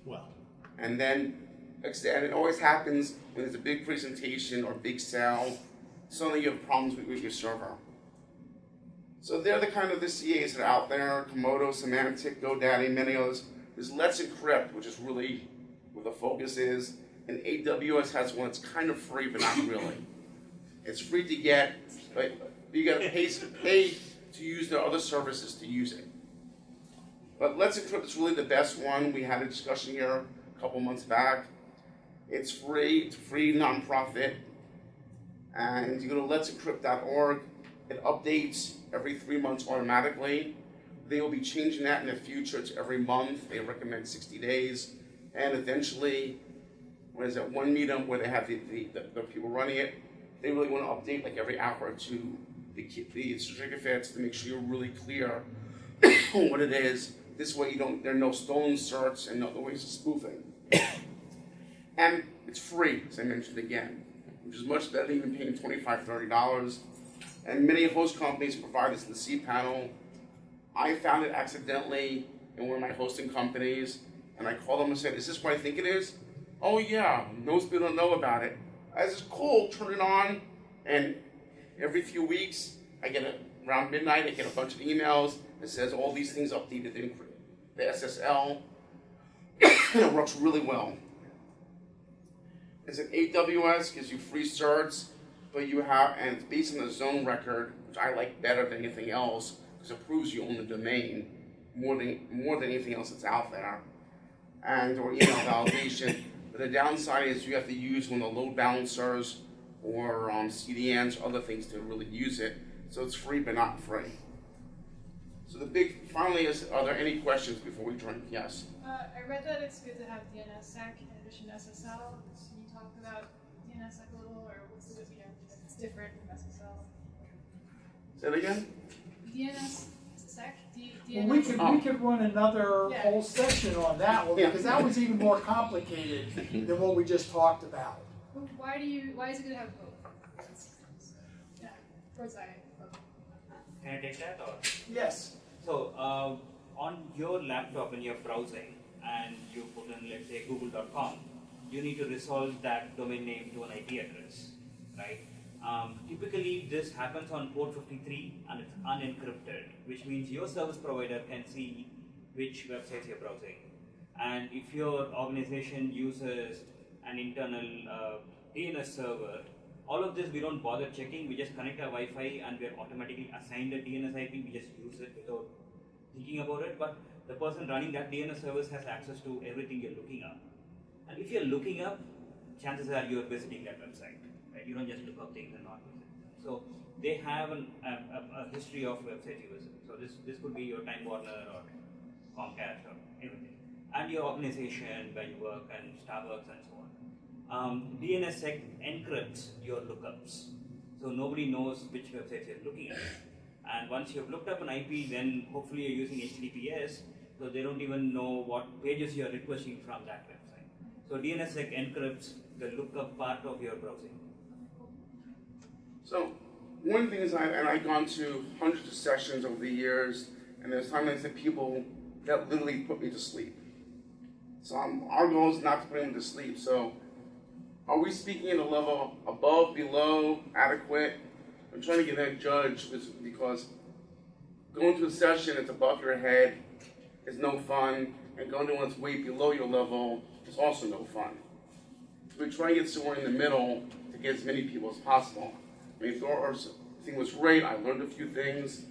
Well. And then, and it always happens when there's a big presentation or big sale, suddenly you have problems with your server. So they're the kind of the CAs that are out there, Komodo, Symantec, GoDaddy, many others. There's Let's Encrypt, which is really where the focus is. And AWS has one that's kind of free, but not really. It's free to get, but you gotta pay to use their other services to use it. But Let's Encrypt is really the best one. We had a discussion here a couple months back. It's free, nonprofit. And you go to let'sencrypt.org. It updates every 3 months automatically. They will be changing that in the future to every month. They recommend 60 days. And eventually, when is it, one meetup where they have the people running it, they really want to update like every hour or two the certificates to make sure you're really clear on what it is. This way there are no stolen certs and no ways of spoofing. And it's free, as I mentioned again, which is much better than even paying $25, $30. And many host companies provide this in the cPanel. I found it accidentally in one of my hosting companies, and I called them and said, "Is this what I think it is?" "Oh yeah, most people don't know about it." I said, "Cool, turn it on." And every few weeks, around midnight, I get a bunch of emails that says all these things updated in the SSL. And it works really well. It's an AWS, gives you free certs, but and it's based on the zone record, which I like better than anything else, because it proves you own the domain more than anything else that's out there, or email validation. But the downside is you have to use one of the load balancers or CDNs, other things to really use it. So it's free, but not free. So finally is, are there any questions before we drink? Yes. I read that it's good to have DNSSEC in addition to SSL. Can you talk about DNSSEC a little, or what's the, if it's different from SSL? Say it again? DNSSEC? Well, we could run another whole session on that one, because that was even more complicated than what we just talked about. Why is it good to have both? Yeah, bird's eye. Can I take that? Or? Yes. So, on your laptop when you're browsing and you put in, let's say, google.com, you need to resolve that domain name to an IP address, right? Typically, this happens on port 53 and it's unencrypted, which means your service provider can see which websites you're browsing. And if your organization uses an internal DNS server, all of this we don't bother checking. We just connect our Wi-Fi and we're automatically assigned a DNS IP. We just use it without thinking about it. But the person running that DNS service has access to everything you're looking up. And if you're looking up, chances are you're visiting that website. Right? You don't just look up things and not visit them. So they have a history of websites you visit. So this could be your Time Warner or Comcast or everything. And your organization where you work and Starbucks and so on. DNSSEC encrypts your lookups. So nobody knows which websites you're looking at. And once you've looked up an IP, then hopefully you're using HTTPS, so they don't even know what pages you're requesting from that website. So DNSSEC encrypts the lookup part of your browsing. So one thing is, I've gone to hundreds of sessions over the years, and there's times that people that literally put me to sleep. So our goal is not to put them to sleep. So are we speaking at a level above, below, adequate? I'm trying to get that judge because going to a session, it's above your head. is no fun, and going to one that's way below your level is also no fun. So we try to get somewhere in the middle to get as many people as possible. I mean, our thing was great. I learned a few things.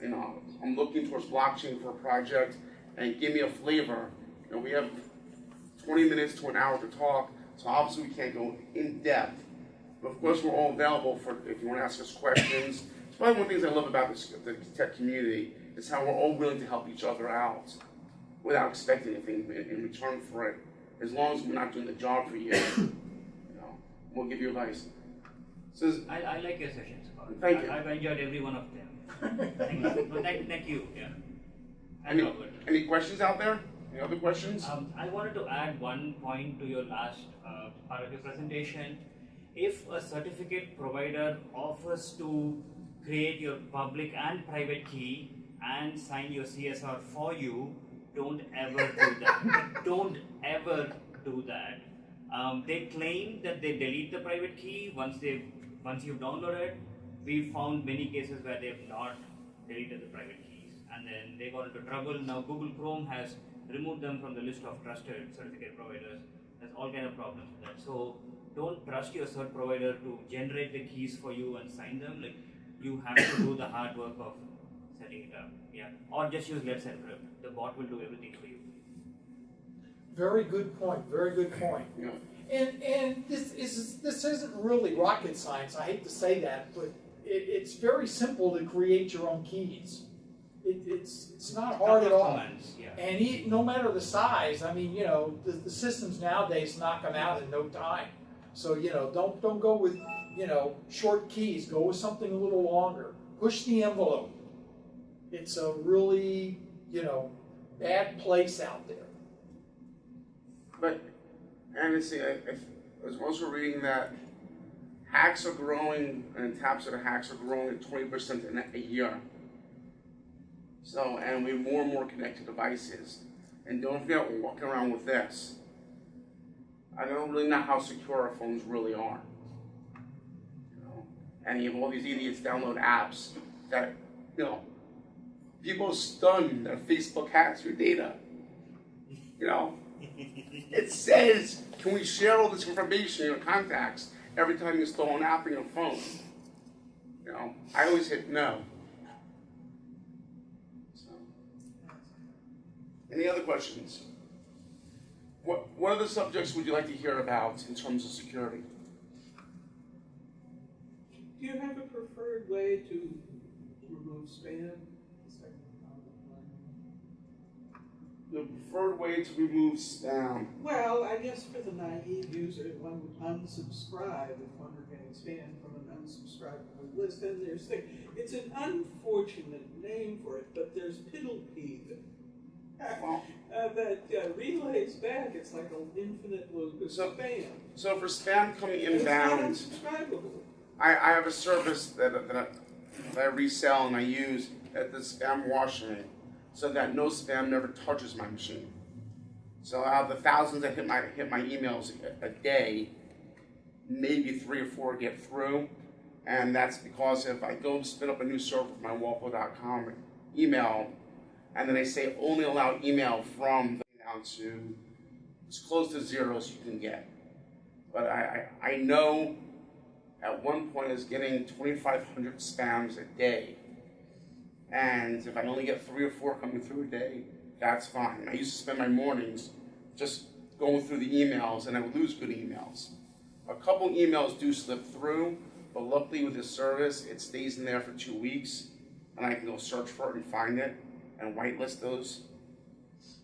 You know, I'm looking towards blockchain for a project, and give me a flavor. You know, we have 20 minutes to an hour to talk, so obviously we can't go in depth. But of course, we're all available for if you want to ask us questions. It's probably one of the things I love about the tech community is how we're all willing to help each other out without expecting anything in return for it. As long as we're not doing the job for you, we'll give you advice. So I like your sessions, Scott. Thank you. I've enjoyed every one of them. Thank you. Well, thank you. Yeah. Any questions out there? Any other questions? I wanted to add one point to your last part of your presentation. If a certificate provider offers to create your public and private key and sign your CSR for you, don't ever do that. Don't ever do that. They claim that they delete the private key once you've downloaded. We found many cases where they have not deleted the private keys, and then they got into trouble. Now Google Chrome has removed them from the list of trusted certificate providers. There's all kind of problems with that. So don't trust your cert provider to generate the keys for you and sign them. Like, you have to do the hard work of setting it up. Yeah, or just use Let's Encrypt. The bot will do everything for you. Very good point. Very good point. Yeah. And this isn't really rocket science. I hate to say that, but it's very simple to create your own keys. It's not hard at all. Commands, yeah. And no matter the size, I mean, the systems nowadays knock them out in no time. So don't go with short keys. Go with something a little longer. Push the envelope. It's a really bad place out there. But honestly, I was also reading that hacks are growing, and attempts at hacks are growing at 20% in a year. So, and we have more and more connected devices. And don't forget, we're walking around with this. I don't really know how secure our phones really are. And you have all these idiots download apps that, people are stunned that Facebook hacks your data. It says, can we share all this information in your contacts every time you install an app on your phone? I always hit no. So. Any other questions? What other subjects would you like to hear about in terms of security? Do you have a preferred way to remove spam? The preferred way to remove spam. Well, I guess for the naive user, one would unsubscribe if one were getting spam from an unsubscribable list. And it's an unfortunate name for it, but there's piddlepee that relays back. It's like an infinite loop of spam. So for spam coming inbound, it's not unsubscribable. I have a service that I resell and I use at the spam washing, so that no spam never touches my machine. So out of the thousands that hit my emails a day, maybe 3 or 4 get through, and that's because if I go spin up a new server for my Walpo.com email, and then they say only allow email from down to as close to 0 as you can get. But I know at one point I was getting 2,500 spams a day. And if I only get 3 or 4 coming through a day, that's fine. I used to spend my mornings just going through the emails, and I would lose good emails. A couple emails do slip through, but luckily with this service, it stays in there for 2 weeks, and I can go search for it and find it and whitelist those.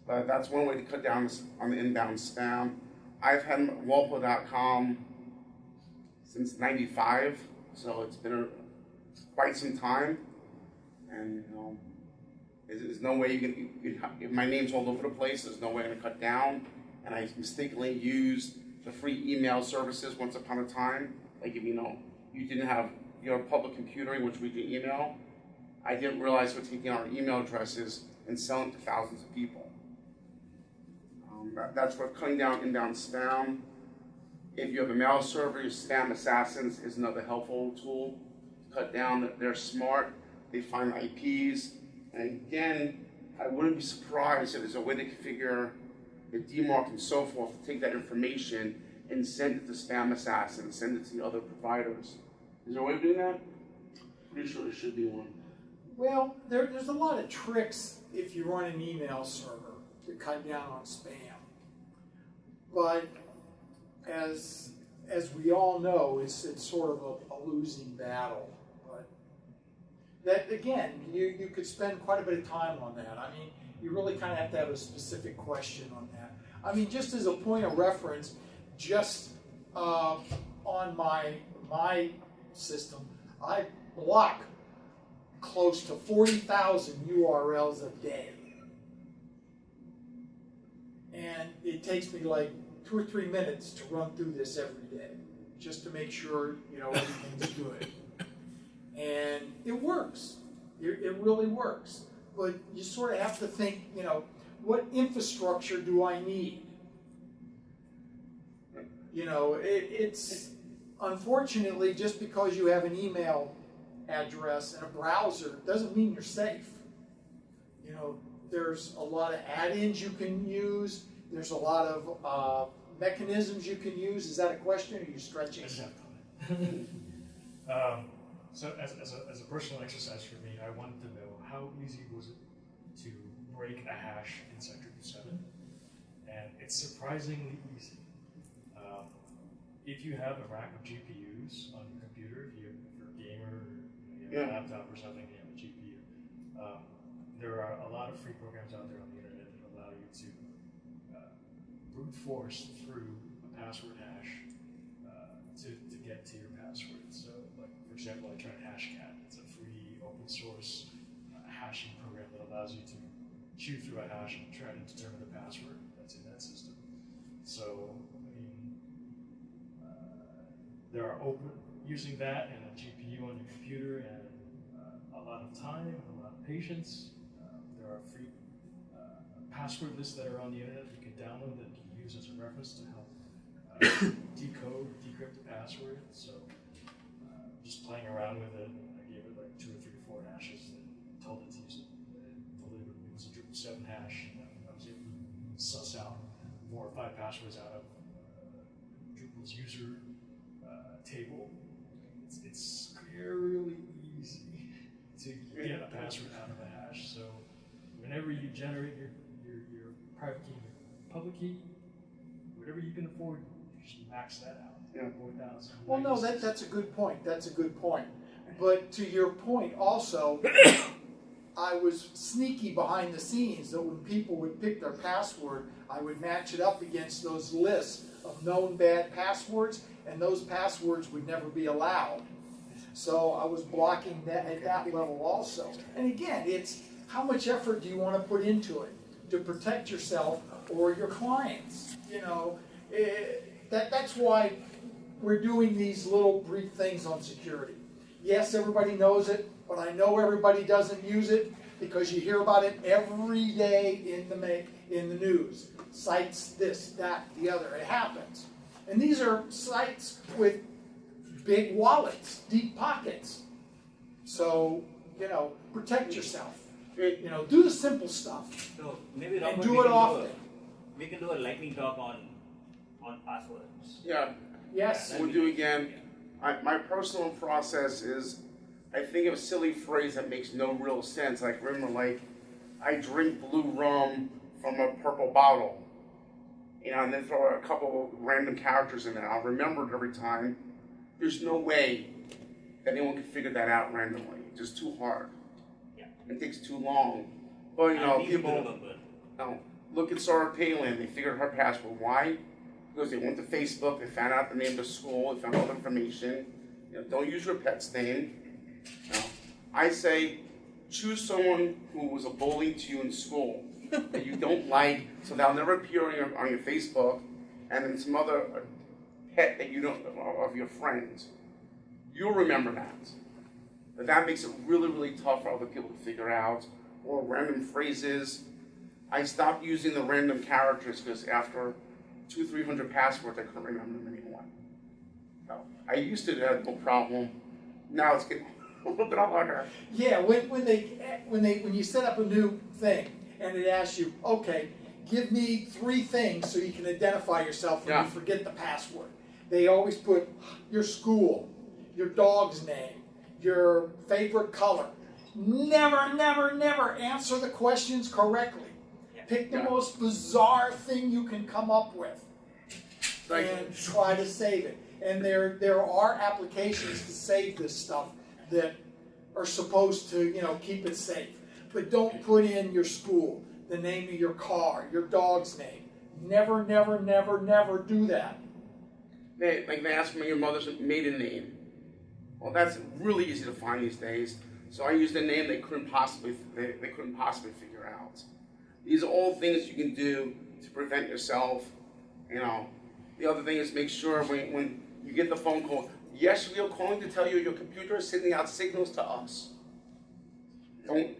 But that's one way to cut down on the inbound spam. I've had Walpo.com since '95, so it's been quite some time. And there's no way if my name's all over the place, there's no way I'm going to cut down. And I mistakenly used the free email services once upon a time. Like if you didn't have your public computer in which we do email, I didn't realize we're taking our email addresses and selling to thousands of people. That's for cutting down inbound spam. If you have a mail server, your Spam Assassins is another helpful tool to cut down. They're smart. They find IPs, and again, I wouldn't be surprised if there's a way to configure the DMARC and so forth to take that information and send it to Spam Assassin, send it to the other providers. Is there a way of doing that? Pretty sure there should be one. Well, there's a lot of tricks if you run an email server to cut down on spam. But as we all know, it's sort of a losing battle. But that, again, you could spend quite a bit of time on that. I mean, you really kind of have to have a specific question on that. I mean, just as a point of reference, just on my system, I block close to 40,000 URLs a day. And it takes me like 2 or 3 minutes to run through this every day, just to make sure, you know, everything's good. And it works. It really works. But you sort of have to think, you know, what infrastructure do I need? You know, it's unfortunately, just because you have an email address and a browser doesn't mean you're safe. You know, there's a lot of add-ins you can use. There's a lot of mechanisms you can use. Is that a question, or are you stretching? So as a personal exercise for me, I wanted to know how easy was it to break a hash in Sector 7, and it's surprisingly easy. If you have a rack of GPUs on your computer, if you're a gamer, or you have a laptop or something, you have a GPU, there are a lot of free programs out there on the internet that allow you to brute force through a password hash to get to your password. So, like, for example, I tried Hashcat. It's a free open source hashing program that allows you to chew through a hash and try to determine the password that's in that system. So, I mean, there are using that and a GPU on your computer and a lot of time and a lot of patience. There are free password lists that are on the internet you can download that you can use as a reference to help decode, decrypt the password. So just playing around with it, I gave it like 2 or 3 or 4 hashes and told it to use it. It was a Drupal 7 hash. I was able to suss out 4 or 5 passwords out of Drupal's user table. It's really easy to get a password out of a hash. So whenever you generate your private key and your public key, whatever you can afford, you should max that out. Yeah. 4,000. Well, no, that's a good point. That's a good point. But to your point also, I was sneaky behind the scenes that when people would pick their password, I would match it up against those lists of known bad passwords, and those passwords would never be allowed. So I was blocking that at that level also. And again, it's how much effort do you want to put into it to protect yourself or your clients? You know, that's why we're doing these little brief things on security. Yes, everybody knows it, but I know everybody doesn't use it because you hear about it every day in the news. Sites this, that, the other. It happens. And these are sites with big wallets, deep pockets. So, you know, protect yourself. You know, do the simple stuff. So maybe and do it often. We can do a lightning talk on passwords. Yeah. Yes. We'll do again. My personal process is, I think of a silly phrase that makes no real sense. Like, remember, like, I drink blue rum from a purple bottle. You know, and then throw a couple of random characters in there. I'll remember it every time. There's no way that anyone can figure that out randomly. It's just too hard. Yeah. It takes too long. But, you know, people, look at Sarah Palin. They figured her password. Why? Because they went to Facebook, they found out the name of the school, they found all the information. You know, don't use your pet's name. You know, I say, choose someone who was a bully to you in school that you don't like, so they'll never appear on your Facebook, and then some other pet that you don't of your friends. You'll remember that. But that makes it really, really tough for other people to figure out. Or random phrases. I stopped using the random characters because after 200-300 passwords, I couldn't remember them anymore. So I used to have no problem. Now it's getting a little bit harder. Yeah, when you set up a new thing and it asks you, okay, give me 3 things so you can identify yourself when you forget the password. They always put your school, your dog's name, your favorite color. Never, never, never answer the questions correctly. Pick the most bizarre thing you can come up with and try to save it. And there are applications to save this stuff that are supposed to, keep it safe. But don't put in your school, the name of your car, your dog's name. Never, never, never, never do that. They ask me your mother's maiden name. Well, that's really easy to find these days. So I used a name they couldn't possibly figure out. These are all things you can do to prevent yourself. The other thing is make sure when you get the phone call, yes, we are calling to tell you your computer is sending out signals to us.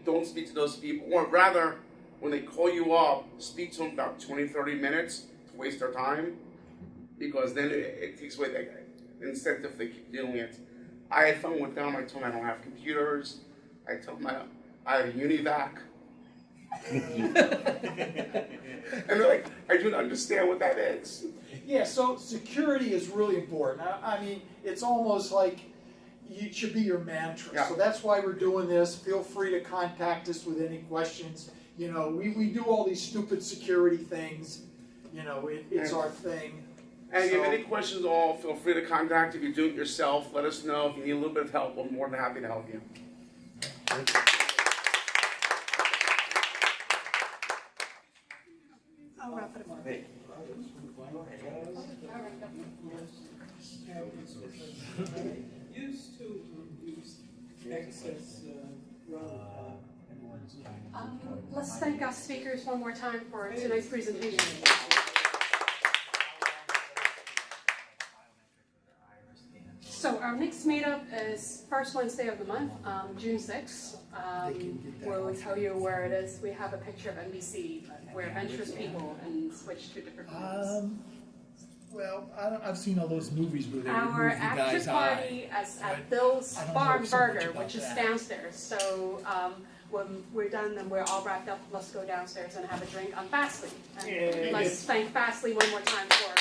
Don't speak to those people. Or rather, when they call you up, speak to them about 20, 30 minutes to waste their time. Because then it takes away the incentive they keep doing it. I had fun with them. I told them I don't have computers. I told them I have a UniVac. And they're like, I don't understand what that is. Yeah, so security is really important. I mean, it's almost like it should be your mantra. Yeah. So that's why we're doing this. Feel free to contact us with any questions. We do all these stupid security things. It's our thing. And if you have any questions at all, feel free to contact. If you do it yourself, let us know. If you need a little bit of help, we're more than happy to help you. I'll wrap it up. Used to use access Let's thank our speakers one more time for tonight's presentation. So our next meetup is first Wednesday of the month, June 6th. We'll tell you where it is. We have a picture of NBC, but we're adventurous people and switch to different rooms. Well, I've seen all those movies where they Our remove the after guy's party eye. at Bill's I don't Bar know and so much Burger, about which is that. downstairs. So when we're done and we're all wrapped up, let's go downstairs and have a drink on Fastly. And let's thank Fastly one more time for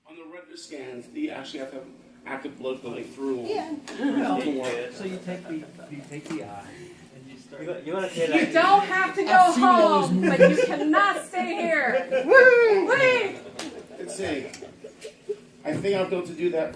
On the retina scans, you actually have to have active blood going through. Yeah. So you take the eye and you start. You don't have to go home, but you cannot stay here. Woo! Leave! Let's see. I think I'll be able to do that